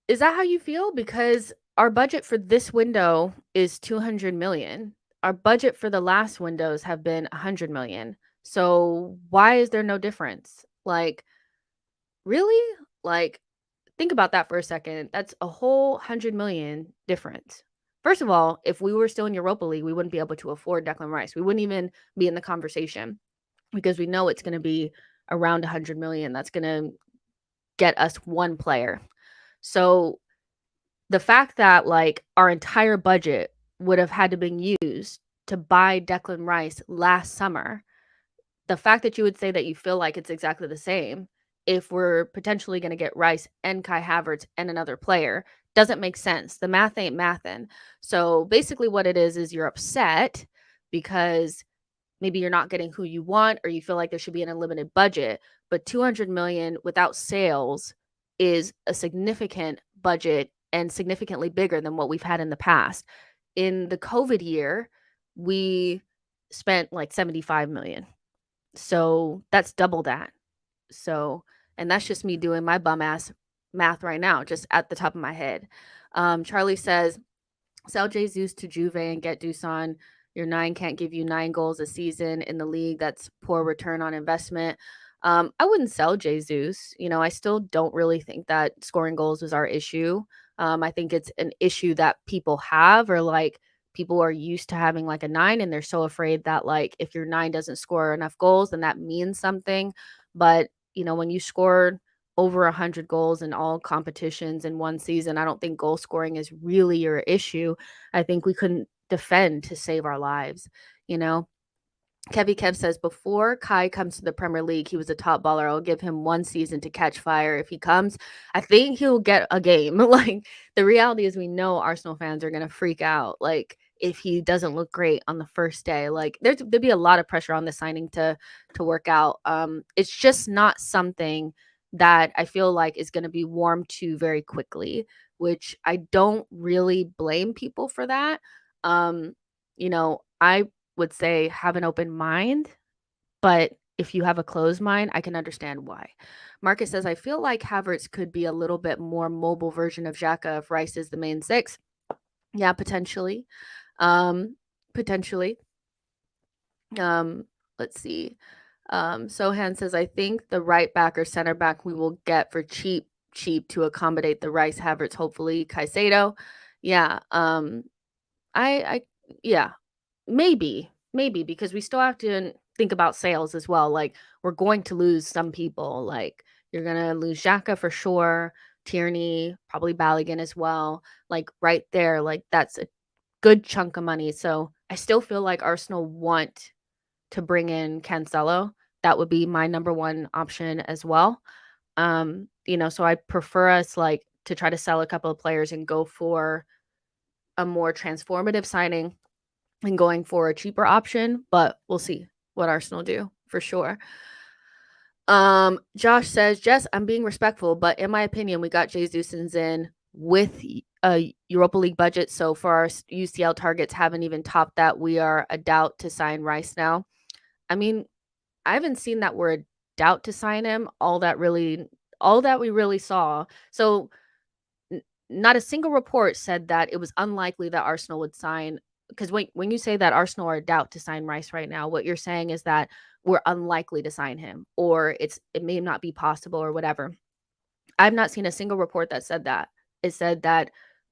Is that how you feel? Because our budget for this window is 200 million. Our budget for the last windows have been 100 million. So why is there no difference? Like, really? Like, think about that for a second. That's a whole 100 million difference. First of all, if we were still in Europa League, we wouldn't be able to afford Declan Rice. We wouldn't even be in the conversation because we know it's going to be around 100 million. That's going to get us one player. So the fact that like our entire budget would have had to been used to buy Declan Rice last summer, the fact that you would say that you feel like it's exactly the same if we're potentially going to get Rice and Kai Havertz and another player doesn't make sense. The math ain't mathin'. So basically what it is you're upset because maybe you're not getting who you want or you feel like there should be an unlimited budget, but 200 million without sales is a significant budget and significantly bigger than what we've had in the past. In the COVID year, we spent like 75 million. So that's double that. So, and that's just me doing my bum ass math right now, just at the top of my head. Charlie says, sell Jesus to Juve and get Dusan. Your 9 can't give you 9 goals a season in the league. That's poor return on investment. I wouldn't sell Jesus. You know, I still don't really think that scoring goals is our issue. I think it's an issue that people have, or like people are used to having like a 9 and they're so afraid that like if your 9 doesn't score enough goals, then that means something. But, you know, when you score over 100 goals in all competitions in one season, I don't think goal scoring is really your issue. I think we couldn't defend to save our lives, you know? Kevy Kev says, before Kai comes to the Premier League, he was a top baller. I'll give him 1 season to catch fire. If he comes, I think he'll get a game. Like, the reality is we know Arsenal fans are going to freak out. Like, if he doesn't look great on the first day, like there'd be a lot of pressure on the signing to work out. It's just not something that I feel like is going to be warmed to very quickly, which I don't really blame people for that. You know, I would say have an open mind, but if you have a closed mind, I can understand why. Marcus says, I feel like Havertz could be a little bit more mobile version of Xhaka if Rice is the main 6. Yeah, potentially. Potentially. Let's see. Sohan says, I think the right back or center back we will get for cheap to accommodate the Rice Havertz, hopefully Caicedo. Yeah. I yeah, maybe because we still have to think about sales as well. Like we're going to lose some people. Like you're gonna lose Xhaka for sure, Tierney, probably Balogun as well. Like right there, like that's a good chunk of money. So I still feel like Arsenal want to bring in Cancelo. That would be my number one option as well. You know, so I prefer us like to try to sell a couple of players and go for a more transformative signing and going for a cheaper option, but we'll see what Arsenal do for sure. Josh says, Jess, I'm being respectful, but in my opinion, we got Jesus in with a Europa League budget. So for our UCL targets haven't even topped that. We are a doubt to sign Rice now. I mean, I haven't seen that we're a doubt to sign him. All that we really saw. So not a single report said that it was unlikely that Arsenal would sign, because when you say that Arsenal are a doubt to sign Rice right now, what you're saying is that we're unlikely to sign him, or it may not be possible or whatever. I've not seen a single report that said that. It said that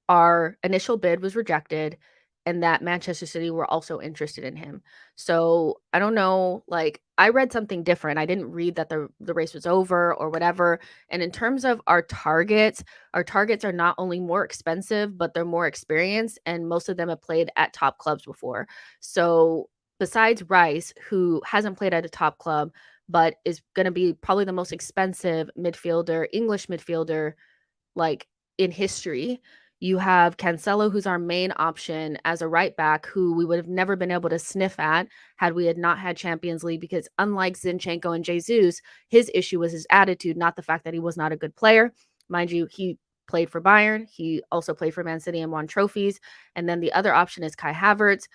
our initial bid was rejected and that Manchester City were also interested in him. So I don't know, like I read something different. I didn't read that the race was over or whatever. And in terms of our targets are not only more expensive, but they're more experienced, and most of them have played at top clubs before. So besides Rice, who hasn't played at a top club, but is going to be probably the most expensive midfielder, English midfielder, like in history. You have Cancelo, who's our main option as a right back, who we would have never been able to sniff at had we had not had Champions League, because unlike Zinchenko and Jesus, his issue was his attitude, not the fact that he was not a good player. Mind you, he played for Bayern. He also played for Man City and won trophies. And then the other option is Kai Havertz.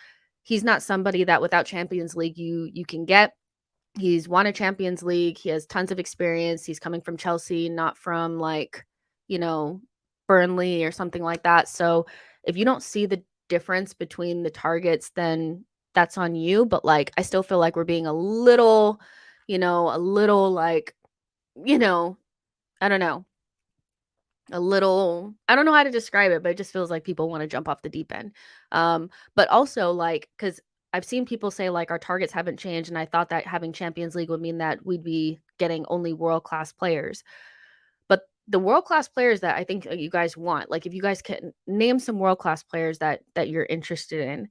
He's not somebody that without Champions League you can get. He's won a Champions League. He has tons of experience. He's coming from Chelsea, not from like, you know, Burnley or something like that. So if you don't see the difference between the targets, then that's on you. But like, I still feel like we're being a little, like, I don't know, I don't know how to describe it, but it just feels like people want to jump off the deep end. But also like, because I've seen people say like our targets haven't changed, and I thought that having Champions League would mean that we'd be getting only world-class players. But the world-class players that I think you guys want, like if you guys can name some world-class players that you're interested in,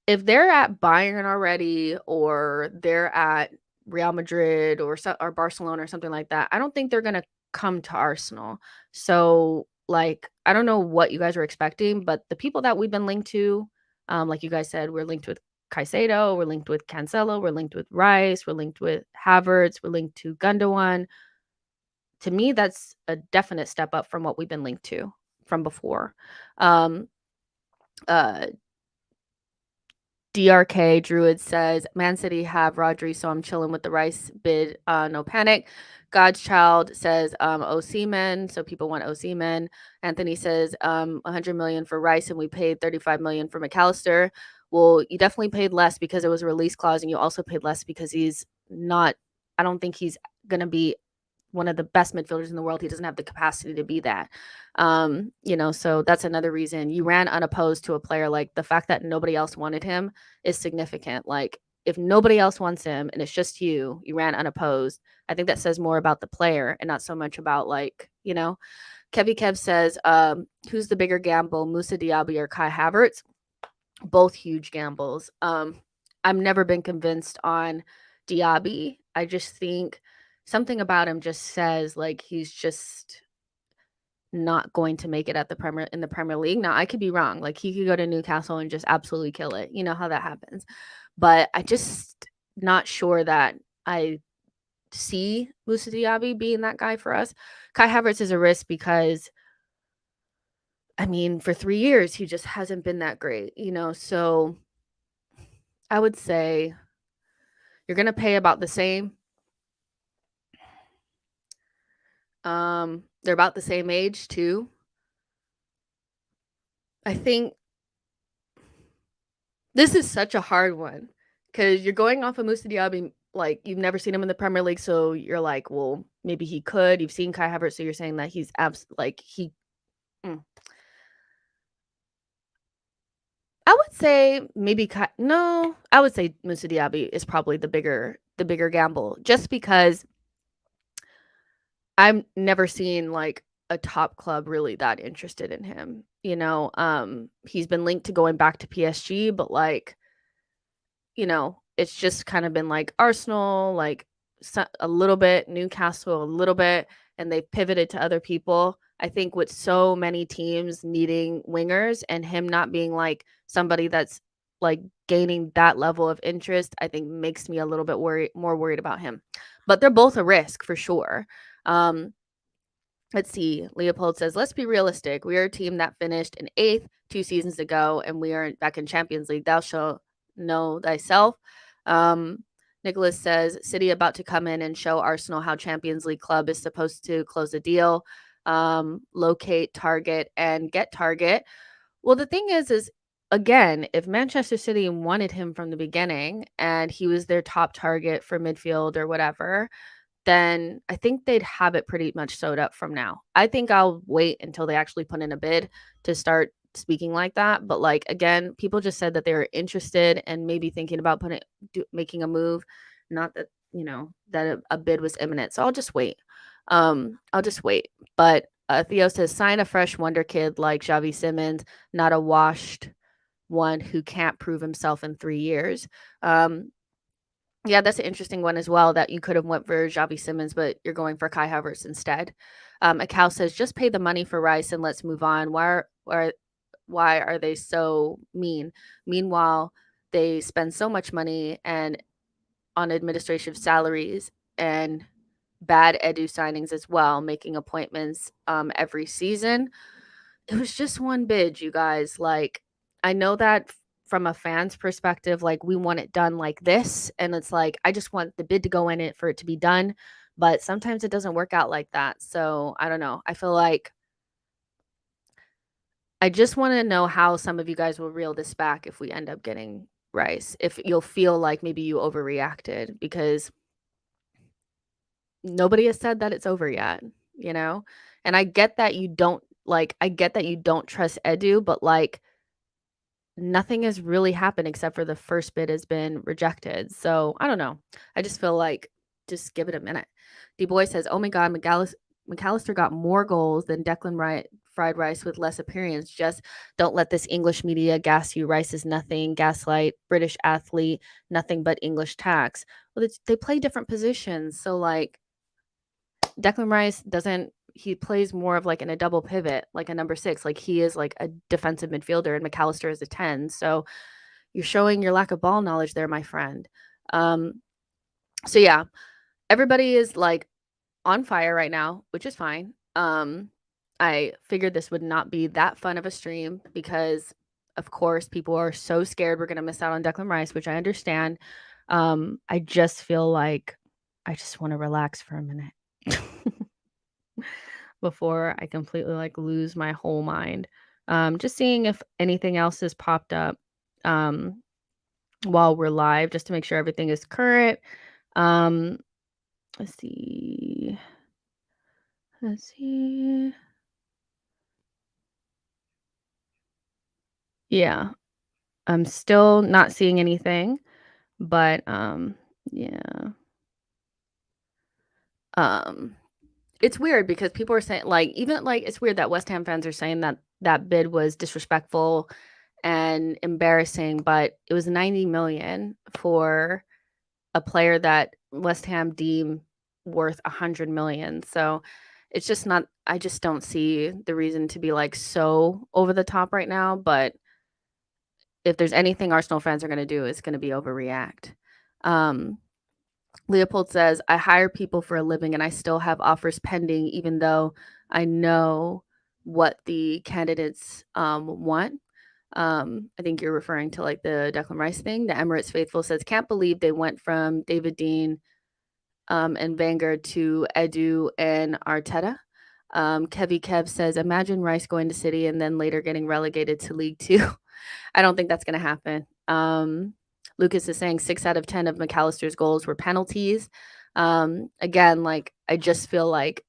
if they're at Bayern already, or they're at Real Madrid or Barcelona or something like that, I don't think they're gonna come to Arsenal. So like I don't know what you guys were expecting, but the people that we've been linked to, like you guys said, we're linked with Caicedo, we're linked with Cancelo, we're linked with Rice, we're linked with Havertz, we're linked to Gundogan. To me, that's a definite step up from what we've been linked to from before. Um, uh, DRK Druid says, Man City have Rodri, so I'm chilling with the Rice bid. No panic. God's Child says, OC-men, so people want OC-men. Anthony says, 100 million for Rice, and we paid 35 million for McAllister. Well, you definitely paid less because it was a release clause, and you also paid less because he's not, I don't think he's going to be one of the best midfielders in the world. He doesn't have the capacity to be that. So that's another reason you ran unopposed to a player. Like, the fact that nobody else wanted him is significant. Like, if nobody else wants him and it's just you ran unopposed, I think that says more about the player and not so much about, like, Kevy Kev says, who's the bigger gamble, Musa Diaby or Kai Havertz? Both huge gambles. I've never been convinced on Diaby. I just think something about him just says, like, he's just not going to make it in the Premier League. Now, I could be wrong. Like, he could go to Newcastle and just absolutely kill it. You know how that happens. But I just not sure that I see Musa Diaby being that guy for us. Kai Havertz is a risk because, I mean, for 3 years, he just hasn't been that great, so I would say you're going to pay about the same. They're about the same age too. I think this is such a hard one because you're going off of Musa Diaby, like, you've never seen him in the Premier League, so you're like, well, maybe he could. You've seen Kai Havertz, so you're saying that he's I would say maybe I would say Musa Diaby is probably the bigger gamble, just because I've never seen, like, a top club really that interested in him. He's been linked to going back to PSG, but, like, it's just kind of been like Arsenal, like, a little bit, Newcastle a little bit, and they've pivoted to other people. I think with so many teams needing wingers and him not being, like, somebody that's, like, gaining that level of interest, I think makes me a little bit more worried about him. But they're both a risk for sure. Let's see. Leopold says, let's be realistic. We are a team that finished in 8th 2 seasons ago, and we are back in Champions League. Thou shalt know thyself. Nicholas says, City about to come in and show Arsenal how Champions League club is supposed to close a deal, locate, target, and get target. Well, the thing is again, if Manchester City wanted him from the beginning and he was their top target for midfield or whatever, then I think they'd have it pretty much sewed up from now. I think I'll wait until they actually put in a bid to start speaking like that. But, like, again, people just said that they were interested and maybe thinking about making a move. Not that, that a bid was imminent. So I'll just wait. But Theo says, sign a fresh wonder kid like Xavi Simons, not a washed one who can't prove himself in 3 years. Yeah, that's an interesting one as well, that you could have went for Xavi Simons, but you're going for Kai Havertz instead. Akal says, just pay the money for Rice and let's move on. Why are they so mean? Meanwhile, they spend so much money and on administrative salaries and bad edu signings as well, making appointments every season. It was just one bid, you guys. Like, I know that from a fan's perspective, like, we want it done like this, and it's like, I just want the bid to go in it for it to be done, but sometimes it doesn't work out like that. So I don't know. I feel like I just want to know how some of you guys will reel this back if we end up getting Rice, if you'll feel like maybe you overreacted, because nobody has said that it's over yet, and I get that you don't trust Edu, but, like, nothing has really happened except for the first bid has been rejected. So I don't know. I just feel like just give it a minute. D Boy says, oh my God, McAllister got more goals than Declan Fried Rice with less appearance. Just don't let this English media gas you. Rice is nothing. Gaslight, British athlete, nothing but English tax. Well, they play different positions. So, like, Declan Rice he plays more of, like, in a double pivot, like a number 6. Like, he is like a defensive midfielder, and McAllister is a 10. So you're showing your lack of ball knowledge there, my friend. So yeah, everybody is, like, on fire right now, which is fine. I figured this would not be that fun of a stream because of course, people are so scared we're going to miss out on Declan Rice, which I understand. I just feel like I just want to relax for a minute before I completely like lose my whole mind. Just seeing if anything else has popped up um, while we're live, just to make sure everything is current. Um, let's see. Let's see. Yeah, I'm still not seeing anything, but yeah. Um, it's weird because people are saying like even like it's weird that West Ham fans are saying that that bid was disrespectful and embarrassing, but it was 90 million for a player that West Ham deem worth 100 million. So it's just not I just don't see the reason to be like so over the top right now, but if there's anything Arsenal fans are going to do, it's going to be overreact. Um Leopold says, I hire people for a living and I still have offers pending, even though I know what the candidates want. I think you're referring to like the Declan Rice thing. The Emirates faithful says, can't believe they went from David Dean and Wenger to Edu and Arteta. Kevy Kev says, imagine Rice going to City and then later getting relegated to League Two. I don't think that's going to happen. Lucas is saying 6 out of 10 of McAllister's goals were penalties. Again, like I just feel like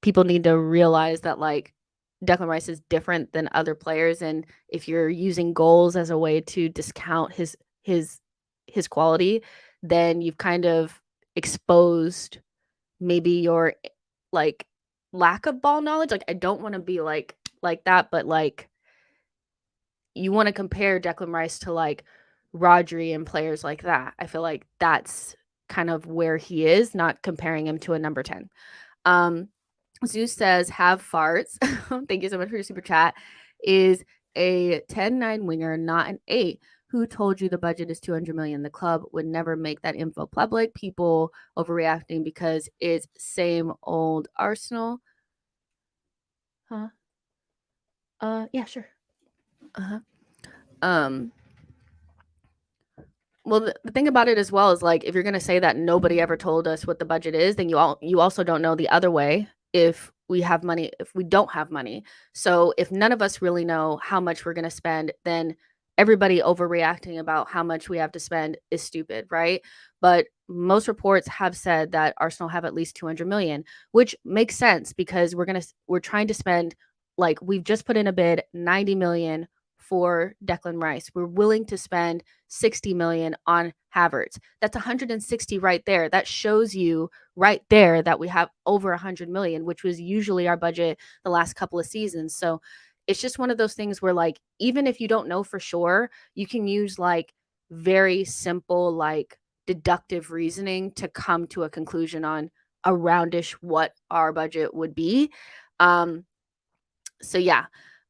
people need to realize that like Declan Rice is different than other players, and if you're using goals as a way to discount his quality, then you've kind of exposed maybe your like lack of ball knowledge. Like I don't want to be like that, but like you want to compare Declan Rice to like Rodri and players like that. I feel like that's kind of where he is, not comparing him to a number 10. Um, Zeus says, have farts. Thank you so much for your super chat. Is a 10-9 winger, not an 8. Who told you the budget is 200 million? The club would never make that info public. People overreacting because it's same old Arsenal. Huh? Yeah, sure. Uh-huh. Um, Well, the thing about it as well is like if you're gonna say that nobody ever told us what the budget is, then you also don't know the other way if we have money, if we don't have money. So if none of us really know how much we're gonna spend, then everybody overreacting about how much we have to spend is stupid, right? But most reports have said that Arsenal have at least 200 million, which makes sense because we're trying to spend like we've just put in a bid 90 million for Declan Rice. We're willing to spend 60 million on Havertz. That's 160 right there. That shows you right there that we have over 100 million, which was usually our budget the last couple of seasons. So it's just one of those things where like even if you don't know for sure, you can use like very simple like deductive reasoning to come to a conclusion on a roundish what our budget would be. So yeah,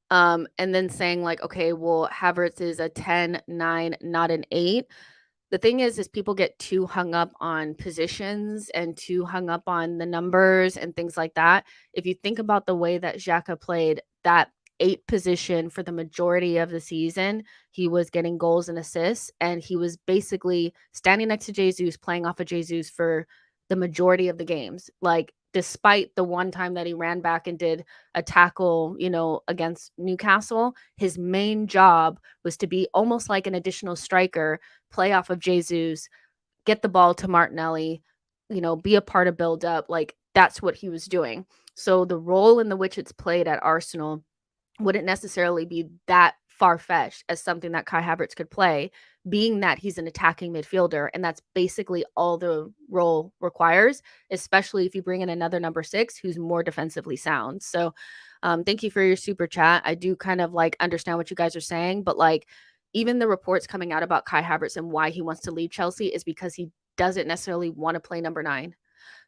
and then saying like, okay, well, Havertz is a 10-9, not an 8. The thing is people get too hung up on positions and too hung up on the numbers and things like that. If you think about the way that Xhaka played that 8 position for the majority of the season, he was getting goals and assists, and he was basically standing next to Jesus, playing off of Jesus for the majority of the games. Like despite the one time that he ran back and did a tackle, against Newcastle, his main job was to be almost like an additional striker, play off of Jesus, get the ball to Martinelli, be a part of build up. Like that's what he was doing. So the role in the which it's played at Arsenal wouldn't necessarily be that far-fetched as something that Kai Havertz could play, being that he's an attacking midfielder, and that's basically all the role requires, especially if you bring in another number 6 who's more defensively sound. So thank you for your super chat. I do kind of like understand what you guys are saying, but like even the reports coming out about Kai Havertz and why he wants to leave Chelsea is because he doesn't necessarily want to play number 9.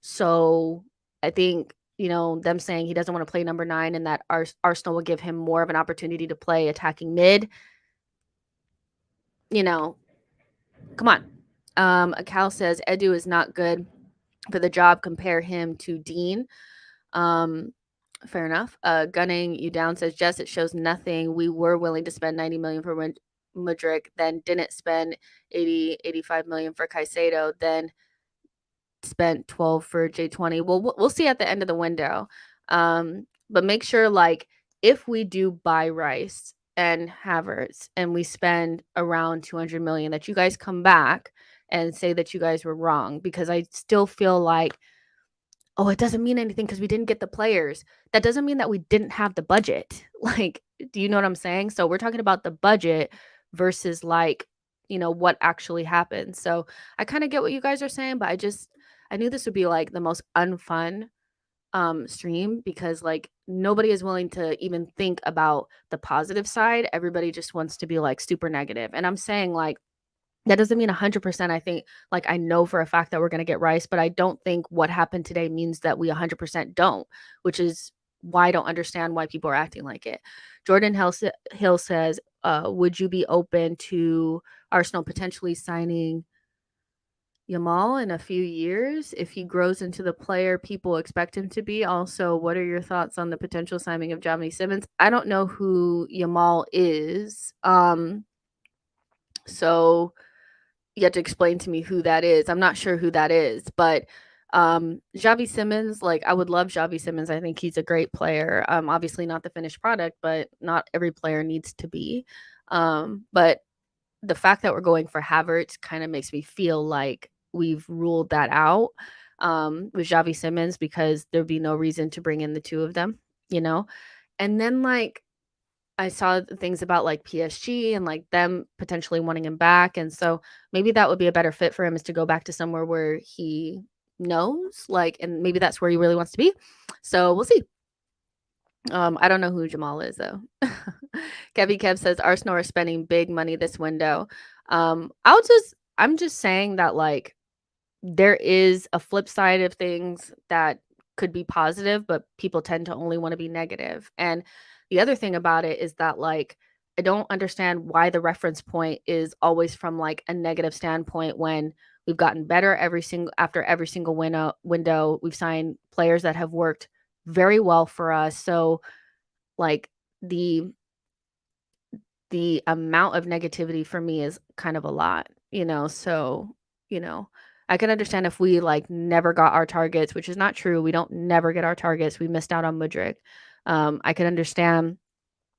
So I think them saying he doesn't want to play number 9 and that Arsenal will give him more of an opportunity to play attacking mid. Come on. Akal says Edu is not good for the job. Compare him to Dean. Fair enough. Gunning you down says, Jess, it shows nothing. We were willing to spend 90 million for Mudryk, then didn't spend 85 million for Caicedo, then spent 12 for J20. Well, we'll see at the end of the window. But make sure, like, if we do buy Rice and Havertz and we spend around 200 million, that you guys come back and say that you guys were wrong, because I still feel like, oh, it doesn't mean anything because we didn't get the players. That doesn't mean that we didn't have the budget. Like, do you know what I'm saying? So we're talking about the budget versus, like, what actually happened. So I kind of get what you guys are saying, but I knew this would be like the most unfun stream, because like nobody is willing to even think about the positive side. Everybody just wants to be like super negative. And I'm saying, like, that doesn't mean 100%. I think, like, I know for a fact that we're going to get Rice, but I don't think what happened today means that we 100% don't, which is why I don't understand why people are acting like it. Jordan Hill says, would you be open to Arsenal potentially signing Yamal in a few years if he grows into the player people expect him to be? Also, what are your thoughts on the potential signing of Xavi Simons? I don't know who Yamal is. So you have to explain to me who that is. I'm not sure who that is, but Xavi Simons, like, I would love Xavi Simons. I think he's a great player. Obviously not the finished product, but not every player needs to be. But the fact that we're going for Havertz kind of makes me feel like we've ruled that out with Xavi Simons, because there'd be no reason to bring in the two of them, you know? And then, like, I saw things about like PSG and like them potentially wanting him back. And so maybe that would be a better fit for him, is to go back to somewhere where he knows, like, and maybe that's where he really wants to be. So we'll see. I don't know who Jamal is though. Kevy Kev says Arsenal are spending big money this window. I'm just saying that, like, there is a flip side of things that could be positive, but people tend to only want to be negative. And the other thing about it is that, like, I don't understand why the reference point is always from like a negative standpoint when we've gotten better after every single window. We've signed players that have worked very well for us. So, like, the amount of negativity for me is kind of a lot, so, I can understand if we like never got our targets, which is not true. We don't never get our targets. We missed out on Mudryk. I can understand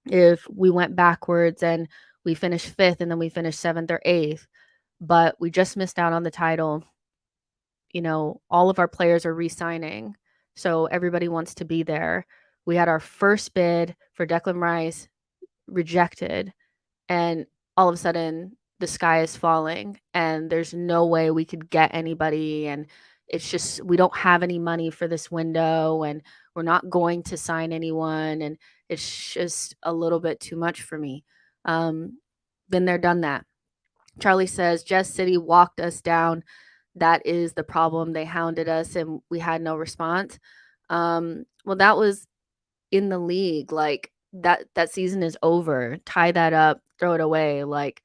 if we went backwards and we finished fifth and then we finished seventh or eighth, but we just missed out on the title. All of our players are re-signing, so everybody wants to be there. We had our first bid for Declan Rice rejected, and all of a sudden the sky is falling and there's no way we could get anybody, and it's just, we don't have any money for this window and we're not going to sign anyone, and it's just a little bit too much for me. Been there, done that. Charlie says Jess City walked us down. That is the problem. They hounded us and we had no response. Well, that was in the league. Like, that season is over. Tie that up, throw it away. Like,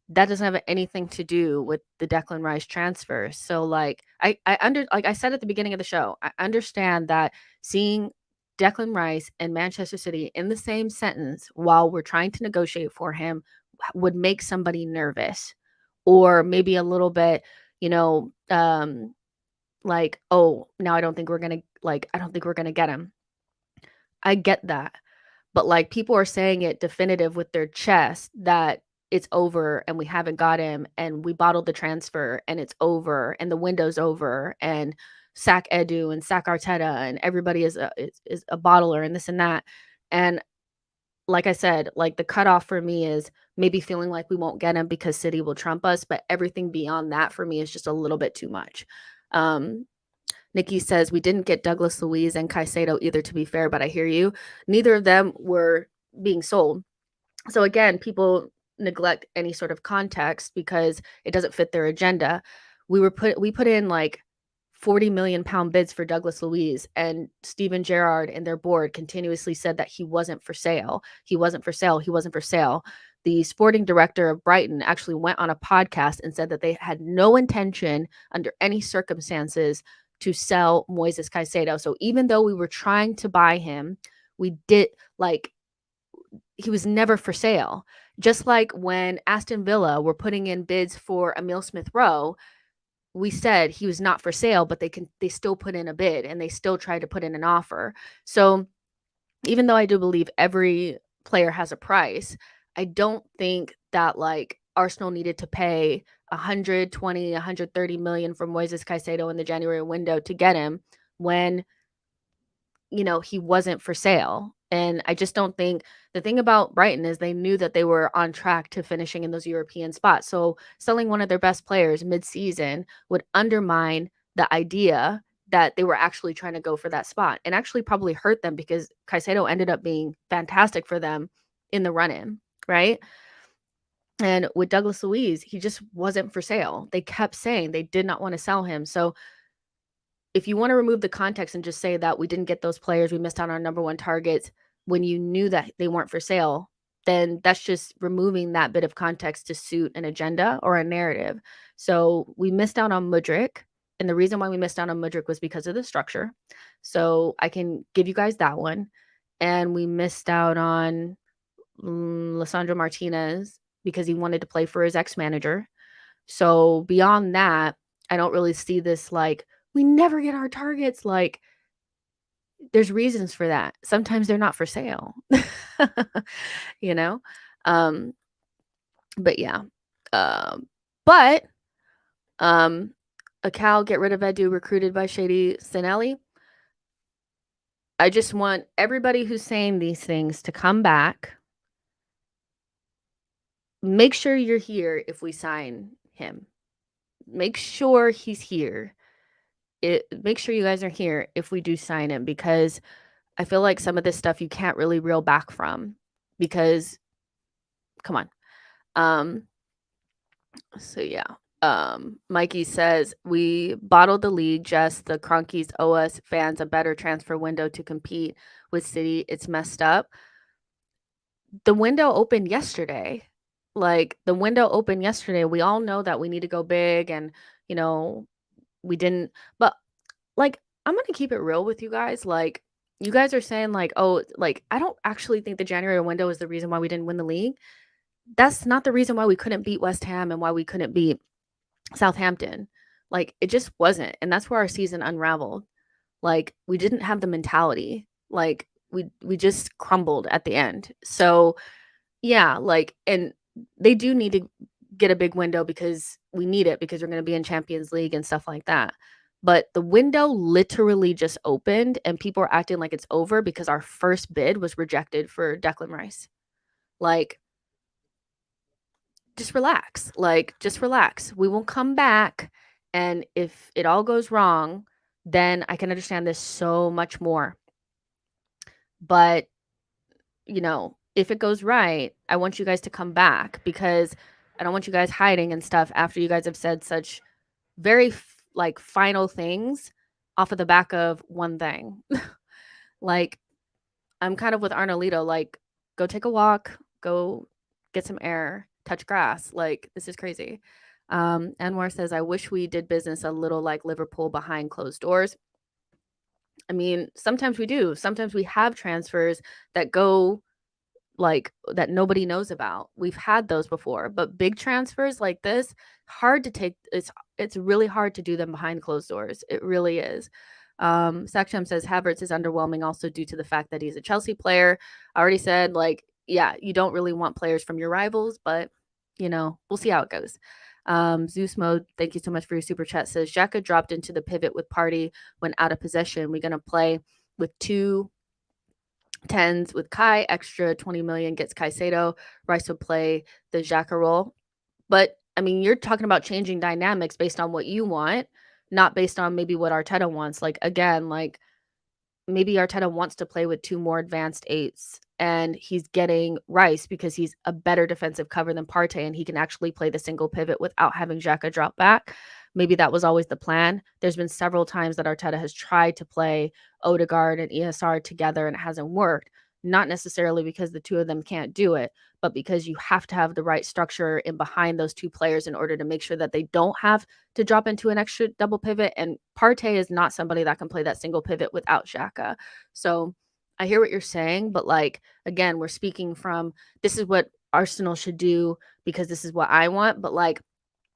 that doesn't have anything to do with the Declan Rice transfer. So, like, like I said at the beginning of the show, I understand that seeing Declan Rice and Manchester City in the same sentence while we're trying to negotiate for him would make somebody nervous, or maybe a little bit, like, oh, now I don't think we're gonna get him. I get that. But, like, people are saying it definitive with their chest that it's over and we haven't got him and we bottled the transfer and it's over and the window's over, and sack Edu and sack Arteta and everybody is a bottler and this and that. And like I said, like, the cutoff for me is maybe feeling like we won't get him because City will trump us, but everything beyond that for me is just a little bit too much. Nikki says, we didn't get Douglas Luiz and Caicedo either, to be fair, but I hear you. Neither of them were being sold. So again, people neglect any sort of context because it doesn't fit their agenda. We put in like 40 million pound bids for Douglas Luiz, and Steven Gerrard and their board continuously said that he wasn't for sale. He wasn't for sale. He wasn't for sale. The sporting director of Brighton actually went on a podcast and said that they had no intention under any circumstances to sell Moises Caicedo. So even though we were trying to buy him, we did he was never for sale. Just like when Aston Villa were putting in bids for Emile Smith Rowe, we said he was not for sale, but they still put in a bid and they still tried to put in an offer. So even though I do believe every player has a price, I don't think that Arsenal needed to pay 120, 130 million for Moises Caicedo in the January window to get him when he wasn't for sale. And I just don't think the thing about Brighton is they knew that they were on track to finishing in those European spots. So selling one of their best players mid-season would undermine the idea that they were actually trying to go for that spot, and actually probably hurt them because Caicedo ended up being fantastic for them in the run-in, right? And with Douglas Luiz, he just wasn't for sale. They kept saying they did not want to sell him. So if you want to remove the context and just say that we didn't get those players, we missed out on our number one targets when you knew that they weren't for sale, then that's just removing that bit of context to suit an agenda or a narrative. So we missed out on Mudryk. And the reason why we missed out on Mudryk was because of the structure. So I can give you guys that one. And we missed out on Lisandro Martinez because he wanted to play for his ex-manager. So beyond that, I don't really see this we never get our targets. There's reasons for that. Sometimes they're not for sale, you know? But yeah. But a cow get rid of Edu recruited by Shady Sinelli. I just want everybody who's saying these things to come back. Make sure you're here if we sign him. Make sure he's here. Make sure you guys are here if we do sign him, because I feel like some of this stuff you can't really reel back from, because come on. So yeah. Mikey says, we bottled the league, Jess. The Cronkies owe us fans a better transfer window to compete with City. It's messed up. The window opened yesterday. The window opened yesterday. We all know that we need to go big, and we didn't. But I'm gonna keep it real with you guys. You guys are saying I don't actually think the January window is the reason why we didn't win the league. That's not the reason why we couldn't beat West Ham and why we couldn't beat Southampton. It just wasn't. And that's where our season unraveled. We didn't have the mentality. We just crumbled at the end. So yeah, and they do need to get a big window because we need it, because we're going to be in Champions League and stuff like that. But the window literally just opened and people are acting like it's over because our first bid was rejected for Declan Rice. Just relax. Just relax. We will come back. And if it all goes wrong, then I can understand this so much more. But, if it goes right, I want you guys to come back, because I don't want you guys hiding and stuff after you guys have said such very final things off of the back of one thing. I'm kind of with Arnolito, go take a walk, go get some air, touch grass. This is crazy. Anwar says, I wish we did business a little like Liverpool behind closed doors. I mean, sometimes we do. Sometimes we have transfers that go that nobody knows about. We've had those before, but big transfers like this, hard to take. It's really hard to do them behind closed doors. It really is. Saksham says Havertz is underwhelming also due to the fact that he's a Chelsea player. I already said, yeah, you don't really want players from your rivals, but we'll see how it goes. Zeus Mode, thank you so much for your super chat, says Xhaka dropped into the pivot with Partey when out of possession. We're going to play with 2 10s with Kai, extra 20 million gets Caicedo. Rice would play the Xhaka role. But I mean, you're talking about changing dynamics based on what you want, not based on maybe what Arteta wants. Again, maybe Arteta wants to play with 2 more advanced 8s, and he's getting Rice because he's a better defensive cover than Partey, and he can actually play the single pivot without having Xhaka drop back. Maybe that was always the plan. There's been several times that Arteta has tried to play Odegaard and ESR together and it hasn't worked. not necessarily because the two of them can't do it, but because you have to have the right structure in behind those two players in order to make sure that they don't have to drop into an extra double pivot. And Partey is not somebody that can play that single pivot without Xhaka. So I hear what you're saying, but like, again, we're speaking from this is what Arsenal should do because this is what I want. But like,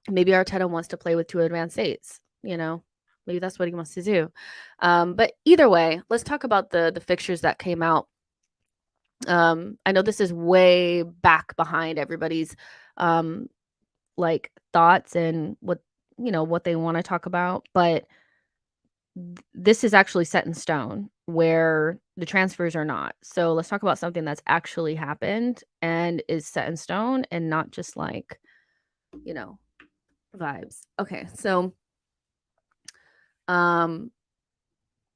maybe Arteta wants to play with two advanced eights, maybe that's what he wants to do. But either way, let's talk about the fixtures that came out. I know this is way back behind everybody's like thoughts and what they want to talk about, but this is actually set in stone where the transfers are not. So let's talk about something that's actually happened and is set in stone and not just like, vibes. Okay, so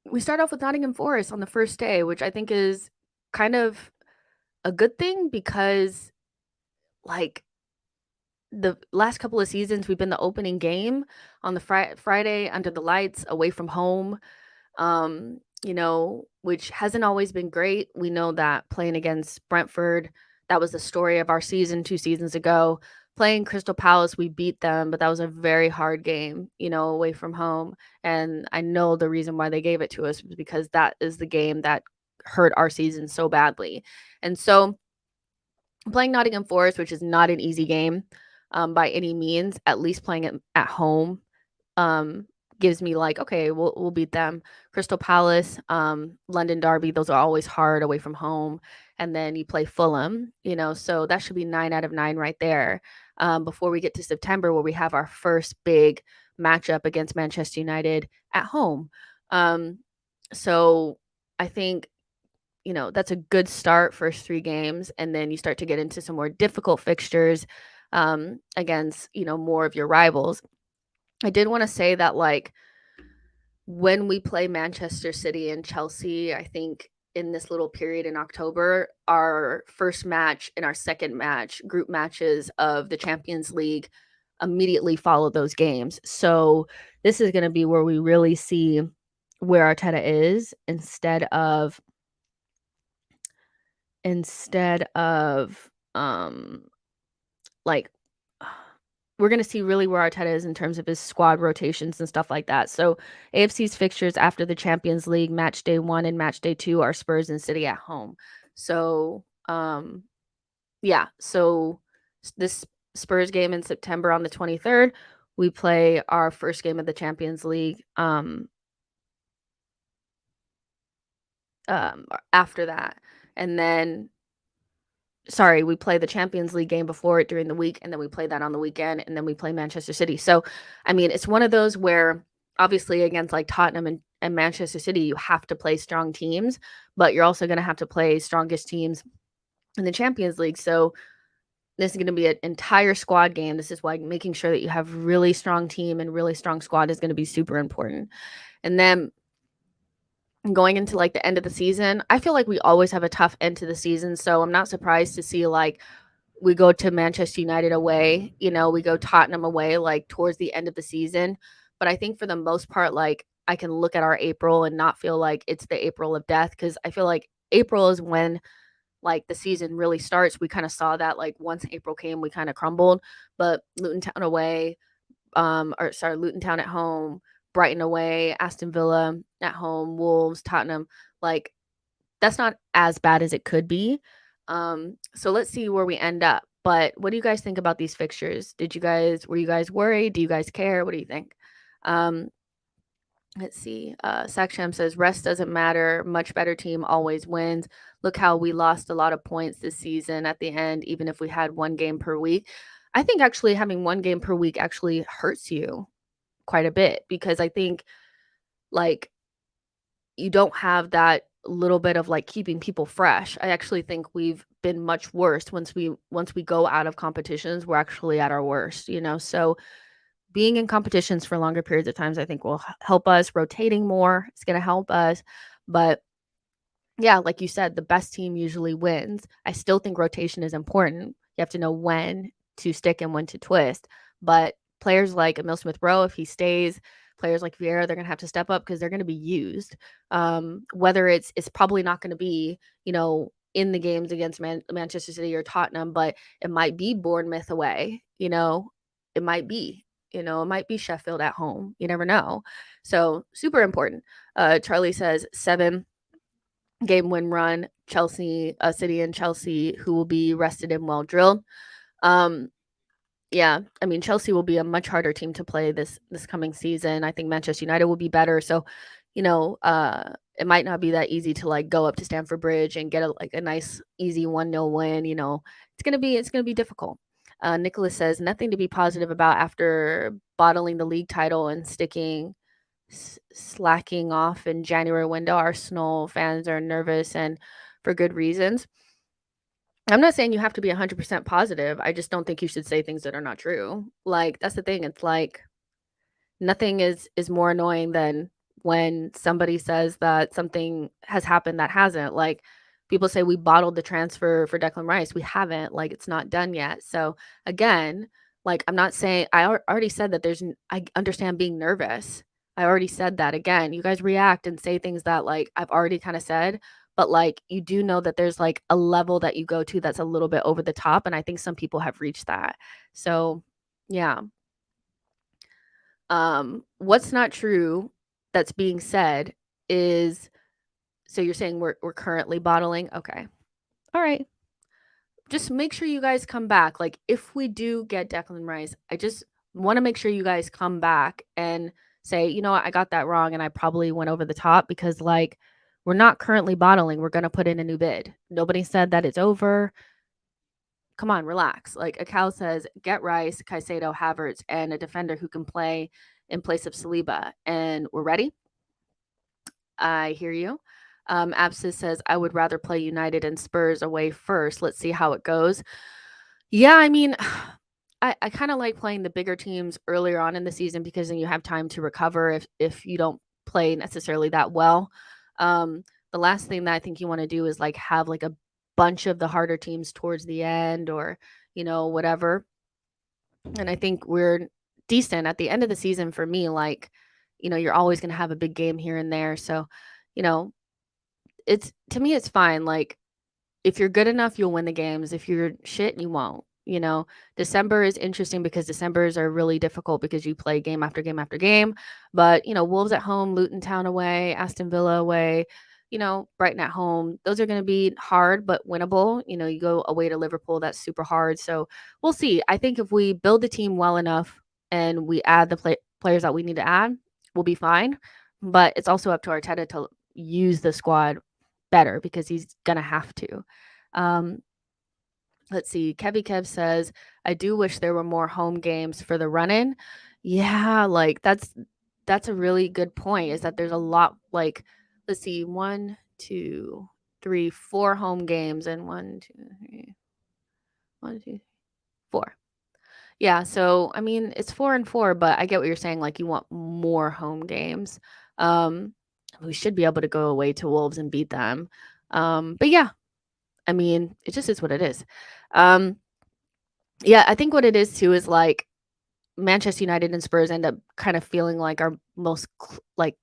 we start off with Nottingham Forest on the first day, which I think is kind of a good thing because like the last couple of seasons we've been the opening game on the Friday under the lights away from home, which hasn't always been great. We know that playing against Brentford, that was the story of our season 2 seasons ago. Playing Crystal Palace, we beat them, but that was a very hard game, away from home. And I know the reason why they gave it to us was because that is the game that hurt our season so badly. And so playing Nottingham Forest, which is not an easy game by any means, at least playing it at home gives me like, okay, we'll beat them. Crystal Palace, London Derby, those are always hard away from home. And then you play Fulham, so that should be 9 out of 9 right there. Before we get to September, where we have our first big matchup against Manchester United at home. So I think, that's a good start, first 3 games. And then you start to get into some more difficult fixtures against, more of your rivals. I did want to say that, like, when we play Manchester City and Chelsea, I think in this little period in October, our first match and our second match, group matches of the Champions League, immediately follow those games. So this is going to be where we really see where Arteta is instead of like we're going to see really where Arteta is in terms of his squad rotations and stuff like that. So AFC's fixtures after the Champions League, match day 1 and match day 2 are Spurs and City at home. So, yeah. So this Spurs game in September on the 23rd, we play our first game of the Champions League after that. And then we play the Champions League game before it during the week, and then we play that on the weekend, and then we play Manchester City. So, I mean, it's one of those where obviously against like Tottenham and Manchester City, you have to play strong teams, but you're also going to have to play strongest teams in the Champions League. So this is going to be an entire squad game. This is why making sure that you have really strong team and really strong squad is going to be super important. And then going into like the end of the season, I feel like we always have a tough end to the season. So I'm not surprised to see like we go to Manchester United away, we go Tottenham away like towards the end of the season. But I think for the most part, like I can look at our April and not feel like it's the April of death, because I feel like April is when like the season really starts. We kind of saw that like once April came, we kind of crumbled. But Luton Town away, Luton Town at home, Brighton away, Aston Villa at home, Wolves, Tottenham, like that's not as bad as it could be. So let's see where we end up. But what do you guys think about these fixtures? Were you guys worried? Do you guys care? What do you think? Let's see. Saksham says rest doesn't matter. Much better team always wins. Look how we lost a lot of points this season at the end, even if we had 1 game per week. I think actually having 1 game per week actually hurts you quite a bit, because I think like you don't have that little bit of like keeping people fresh. I actually think we've been much worse once we go out of competitions. We're actually at our worst, So being in competitions for longer periods of times, I think will help us. Rotating more, it's going to help us. But yeah, like you said, the best team usually wins. I still think rotation is important. You have to know when to stick and when to twist. But players like Emile Smith-Rowe, if he stays, players like Vieira, they're going to have to step up because they're going to be used. Whether it's probably not going to be, in the games against Manchester City or Tottenham, but it might be Bournemouth away, it might be, it might be Sheffield at home. You never know. So super important. Charlie says 7-game win run, Chelsea, City and Chelsea, who will be rested and well drilled. Yeah, I mean, Chelsea will be a much harder team to play this coming season. I think Manchester United will be better. So, it might not be that easy to like go up to Stamford Bridge and get a nice easy 1-0 win. It's gonna be difficult. Nicholas says nothing to be positive about after bottling the league title and slacking off in January window. Arsenal fans are nervous and for good reasons. I'm not saying you have to be 100% positive. I just don't think you should say things that are not true. Like, that's the thing. It's like nothing is more annoying than when somebody says that something has happened that hasn't. Like, people say we bottled the transfer for Declan Rice. We haven't. Like, it's not done yet. So, again, like, I'm not saying I already said that I understand being nervous. I already said that. Again, you guys react and say things that like I've already kind of said, but like you do know that there's like a level that you go to that's a little bit over the top, and I think some people have reached that. So, yeah. What's not true that's being said is, so you're saying we're currently bottling? Okay. All right. Just make sure you guys come back. Like, if we do get Declan Rice, I just want to make sure you guys come back and say, you know what, I got that wrong and I probably went over the top, because like we're not currently bottling. We're gonna put in a new bid. Nobody said that it's over. Come on, relax. Like Akal says, get Rice, Caicedo, Havertz, and a defender who can play in place of Saliba. And we're ready. I hear you. Absis says, I would rather play United and Spurs away first. Let's see how it goes. Yeah, I mean, I kind of like playing the bigger teams earlier on in the season, because then you have time to recover if you don't play necessarily that well. The last thing that I think you want to do is like have like a bunch of the harder teams towards the end, or whatever. And I think we're decent at the end of the season. For me, like, you're always going to have a big game here and there. So, you know, it's, to me, it's fine. Like, if you're good enough, you'll win the games. If you're shit, you won't. December is interesting because Decembers are really difficult because you play game after game after game. But, Wolves at home, Luton Town away, Aston Villa away, Brighton at home. Those are going to be hard, but winnable. You go away to Liverpool, that's super hard. So we'll see. I think if we build the team well enough and we add the players that we need to add, we'll be fine. But it's also up to Arteta to use the squad better, because he's going to have to. Let's see. Kevy Kev says, I do wish there were more home games for the run-in. Yeah, like that's a really good point, is that there's a lot, like, let's see, 1, 2, 3, 4 home games, and 1, 2, 3, 1, 2, 4. Yeah, so I mean, it's 4 and 4, but I get what you're saying. Like, you want more home games. We should be able to go away to Wolves and beat them. But yeah, I mean, it just is what it is. Yeah, I think what it is too is like Manchester United and Spurs end up kind of feeling like our most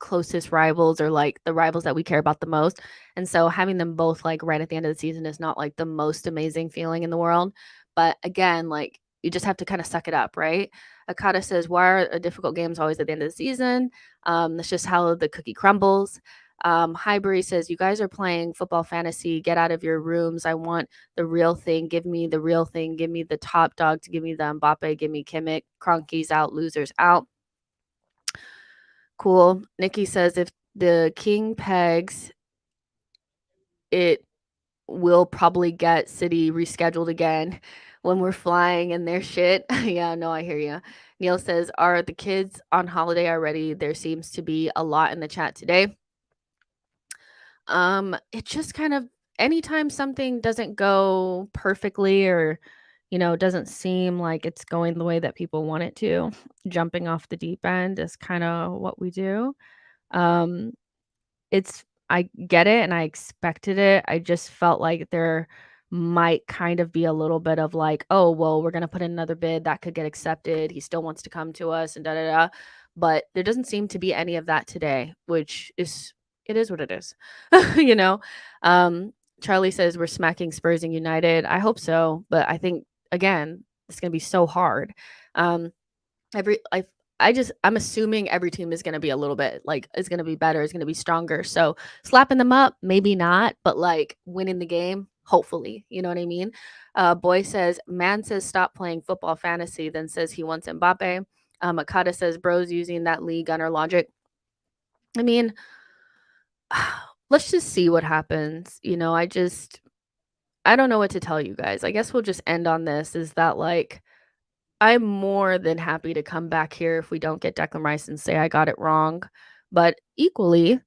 closest rivals, or like the rivals that we care about the most. And so having them both like right at the end of the season is not like the most amazing feeling in the world. But again, like, you just have to kind of suck it up, right? Akata says, why are difficult games always at the end of the season? That's just how the cookie crumbles. Highbury says, you guys are playing football fantasy. Get out of your rooms. I want the real thing. Give me the real thing. Give me the top dogs. Give me the Mbappe. Give me Kimmich. Cronkies out. Losers out. Cool. Nikki says, if the king pegs, it will probably get City rescheduled again when we're flying and their shit. Yeah, no, I hear you. Neil says, are the kids on holiday already? There seems to be a lot in the chat today. It just kind of, anytime something doesn't go perfectly, or doesn't seem like it's going the way that people want it to, jumping off the deep end is kind of what we do. I get it and I expected it. I just felt like there might kind of be a little bit of like, oh, well, we're gonna put in another bid that could get accepted. He still wants to come to us and da da da. But there doesn't seem to be any of that today, which is, it is what it is. you know. Charlie says we're smacking Spurs and United. I hope so, but I think again it's gonna be so hard. Every I'm assuming every team is gonna be a little bit like is gonna be better, is gonna be stronger. So slapping them up, maybe not, but like winning the game, hopefully. You know what I mean? Boy says, man says stop playing football fantasy, then says he wants Mbappe. Akata says bro's using that Lee Gunner logic. I mean, let's just see what happens. I don't know what to tell you guys. I guess we'll just end on this is that like I'm more than happy to come back here if we don't get Declan Rice and say I got it wrong. But equally,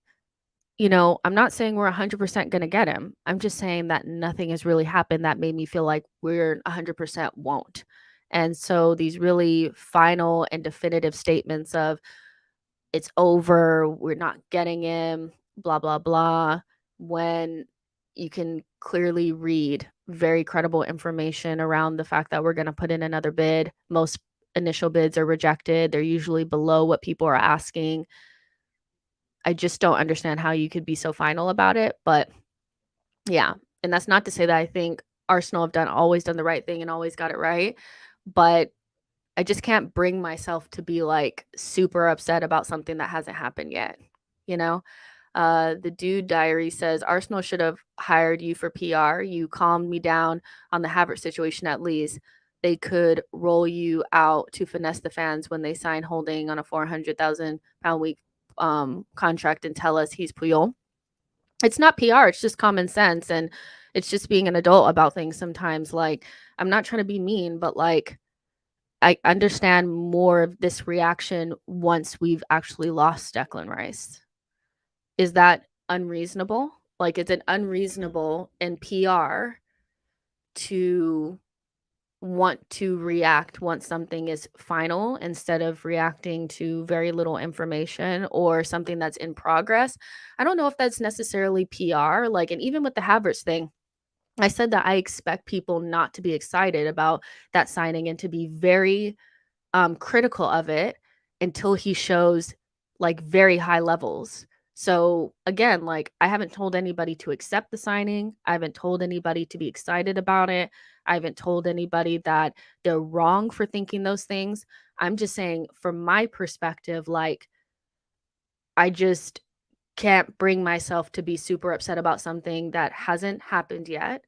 I'm not saying we're 100% going to get him. I'm just saying that nothing has really happened that made me feel like we're 100% won't. And so these really final and definitive statements of it's over, we're not getting him, blah, blah, blah, when you can clearly read very credible information around the fact that we're going to put in another bid. Most initial bids are rejected. They're usually below what people are asking. I just don't understand how you could be so final about it. But yeah, and that's not to say that I think Arsenal have always done the right thing and always got it right. But I just can't bring myself to be like super upset about something that hasn't happened yet, you know? The dude diary says Arsenal should have hired you for PR. You calmed me down on the Havertz situation at least. They could roll you out to finesse the fans when they sign Holding on a £400,000 week contract and tell us he's Puyol. It's not PR, it's just common sense. And it's just being an adult about things sometimes. Like, I'm not trying to be mean, but like, I understand more of this reaction once we've actually lost Declan Rice. Is that unreasonable? Like, is it unreasonable in PR to want to react once something is final instead of reacting to very little information or something that's in progress? I don't know if that's necessarily PR. Like, and even with the Havertz thing, I said that I expect people not to be excited about that signing and to be very critical of it until he shows like very high levels. So again, like I haven't told anybody to accept the signing. I haven't told anybody to be excited about it. I haven't told anybody that they're wrong for thinking those things. I'm just saying from my perspective, like I just can't bring myself to be super upset about something that hasn't happened yet.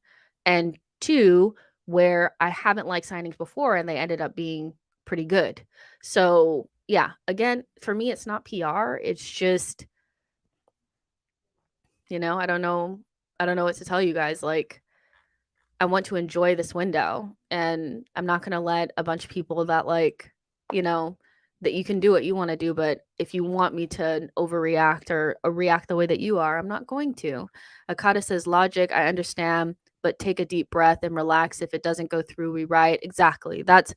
And two, where I haven't liked signings before and they ended up being pretty good. So, yeah, again, for me, it's not PR. It's just, I don't know. I don't know what to tell you guys. Like, I want to enjoy this window and I'm not going to let a bunch of people that you know, that you can do what you want to do, but if you want me to overreact or react the way that you are, I'm not going to. Akata says logic, I understand, but take a deep breath and relax. If it doesn't go through, rewrite. Exactly. That's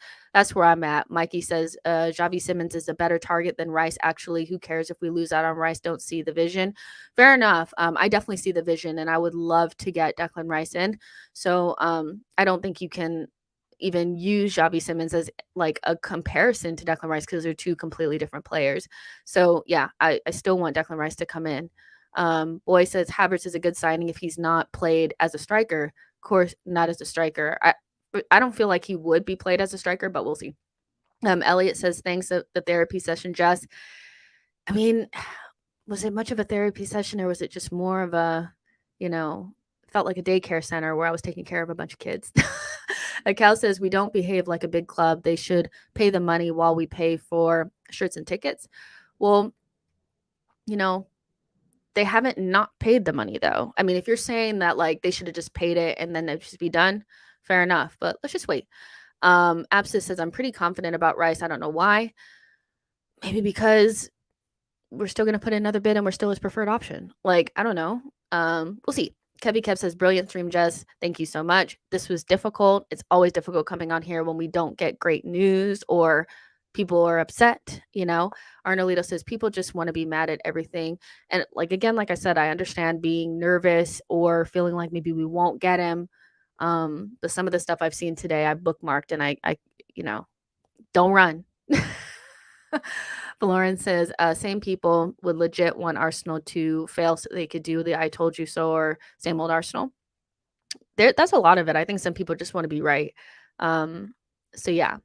where I'm at. Mikey says Javi Simmons is a better target than Rice. Actually, who cares if we lose out on Rice? Don't see the vision. Fair enough. I definitely see the vision and I would love to get Declan Rice in. So I don't think you can even use Javi Simmons as like a comparison to Declan Rice because they're two completely different players. So yeah, I still want Declan Rice to come in. Boy says Havertz is a good signing if he's not played as a striker. Of course, not as a striker. I don't feel like he would be played as a striker, but we'll see. Elliot says thanks the therapy session, Jess. I mean, was it much of a therapy session or was it just more of a, felt like a daycare center where I was taking care of a bunch of kids? Cal says we don't behave like a big club. They should pay the money while we pay for shirts and tickets. Well, they haven't not paid the money though. I mean, if you're saying that like they should have just paid it and then it should be done, fair enough. But let's just wait. Absis says I'm pretty confident about Rice. I don't know why. Maybe because we're still going to put in another bid and we're still his preferred option. Like, I don't know. We'll see. Kevy Kev says, brilliant stream, Jess. Thank you so much. This was difficult. It's always difficult coming on here when we don't get great news or people are upset, Arnolito says, people just want to be mad at everything. And like, again, like I said, I understand being nervous or feeling like maybe we won't get him. But some of the stuff I've seen today, I've bookmarked and I don't run. Lauren says, same people would legit want Arsenal to fail so they could do the I told you so or same old Arsenal. that's a lot of it. I think some people just want to be right. So yeah.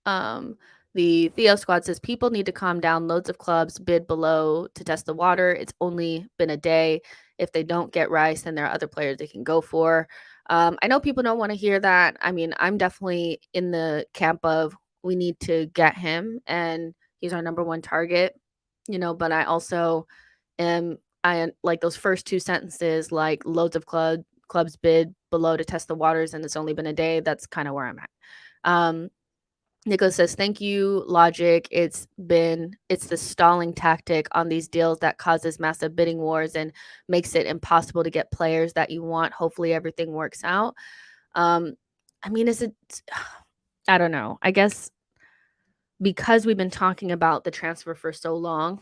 Um, the Theo squad says people need to calm down. Loads of clubs bid below to test the water. It's only been a day. If they don't get Rice, then there are other players they can go for. I know people don't want to hear that. I mean, I'm definitely in the camp of we need to get him, and he's our number one target. But I also am I like those first two sentences, like loads of clubs bid below to test the waters, and it's only been a day. That's kind of where I'm at. Um, Nicholas says, thank you, Logic. It's the stalling tactic on these deals that causes massive bidding wars and makes it impossible to get players that you want. Hopefully everything works out. I mean, I don't know. I guess because we've been talking about the transfer for so long,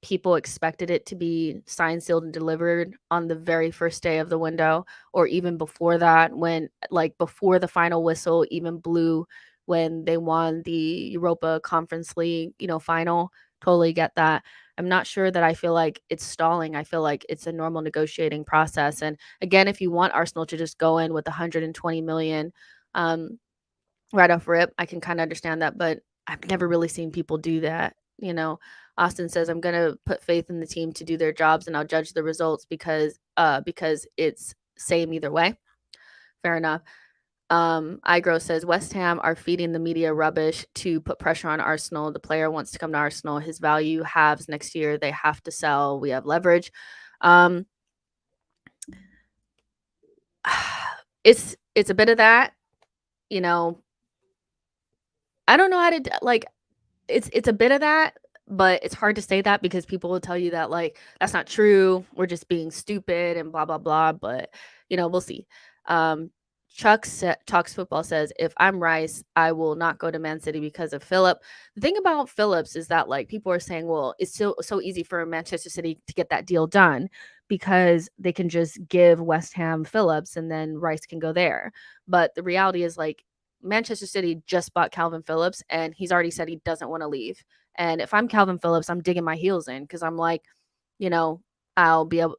people expected it to be signed, sealed, and delivered on the very first day of the window, or even before that, when before the final whistle even blew, when they won the Europa Conference League, final. Totally get that. I'm not sure that I feel like it's stalling. I feel like it's a normal negotiating process. And again, if you want Arsenal to just go in with 120 million right off rip, I can kind of understand that, but I've never really seen people do that. Austin says, I'm gonna put faith in the team to do their jobs, and I'll judge the results because it's same either way. Fair enough. Igro says West Ham are feeding the media rubbish to put pressure on Arsenal. The player wants to come to Arsenal. His value halves next year. They have to sell. We have leverage. It's a bit of that. I don't know how to like. It's a bit of that, but it's hard to say that because people will tell you that that's not true. We're just being stupid and blah blah blah. But we'll see. Talks Football says, if I'm Rice, I will not go to Man City because of Philip. The thing about Phillips is that people are saying, well, it's so easy for Manchester City to get that deal done because they can just give West Ham Phillips and then Rice can go there. But the reality is Manchester City just bought Calvin Phillips and he's already said he doesn't want to leave. And if I'm Calvin Phillips, I'm digging my heels in because I'm I'll be able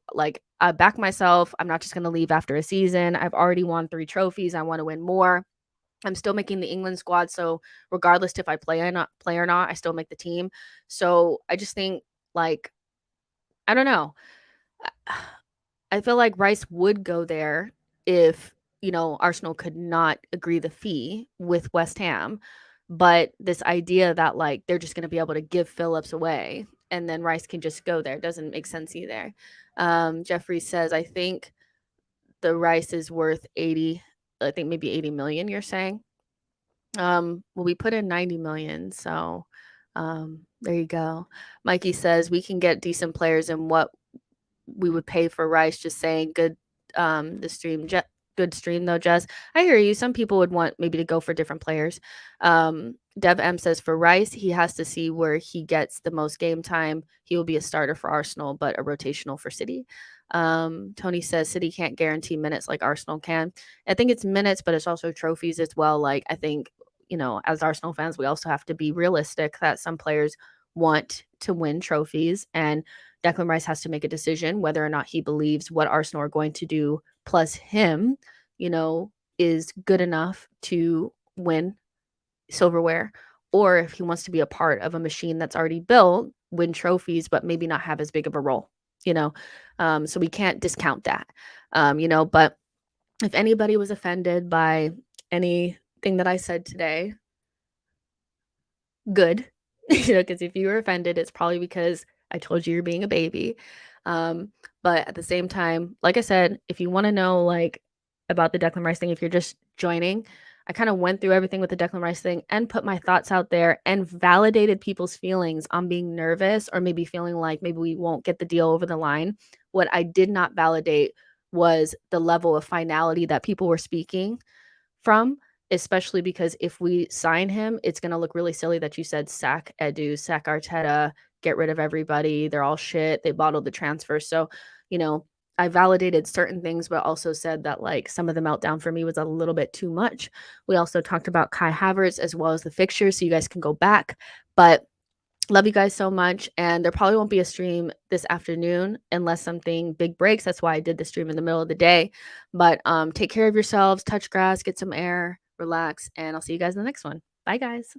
I back myself. I'm not just going to leave after a season. I've already won 3 trophies. I want to win more. I'm still making the England squad. So regardless if I play or not, I still make the team. So I just think I don't know. I feel like Rice would go there if, Arsenal could not agree the fee with West Ham. But this idea that they're just going to be able to give Phillips away and then Rice can just go there doesn't make sense either. Jeffrey says, I think the Rice is worth 80, I think maybe 80 million, you're saying. Well, we put in 90 million. So there you go. Mikey says we can get decent players in what we would pay for Rice. Just saying, good good stream though, Jess. I hear you. Some people would want maybe to go for different players. Dev M says for Rice, he has to see where he gets the most game time. He will be a starter for Arsenal, but a rotational for City. Tony says City can't guarantee minutes like Arsenal can. I think it's minutes, but it's also trophies as well. I think, as Arsenal fans, we also have to be realistic that some players want to win trophies, and Declan Rice has to make a decision whether or not he believes what Arsenal are going to do plus him, is good enough to win silverware, or if he wants to be a part of a machine that's already built, win trophies, but maybe not have as big of a role, so we can't discount that, but if anybody was offended by anything that I said today, good, because if you were offended, it's probably because I told you you're being a baby. But at the same time, like I said, if you want to know about the Declan Rice thing, if you're just joining, I kind of went through everything with the Declan Rice thing and put my thoughts out there and validated people's feelings on being nervous or maybe feeling like maybe we won't get the deal over the line. What I did not validate was the level of finality that people were speaking from, especially because if we sign him, it's going to look really silly that you said sack Edu, sack Arteta, get rid of everybody. They're all shit. They bottled the transfer. So, I validated certain things, but also said that some of the meltdown for me was a little bit too much. We also talked about Kai Havertz as well as the fixtures, so you guys can go back. But Love you guys so much. And there probably won't be a stream this afternoon unless something big breaks. That's why I did the stream in the middle of the day. But take care of yourselves, touch grass, get some air, relax, and I'll see you guys in the next one. Bye, guys.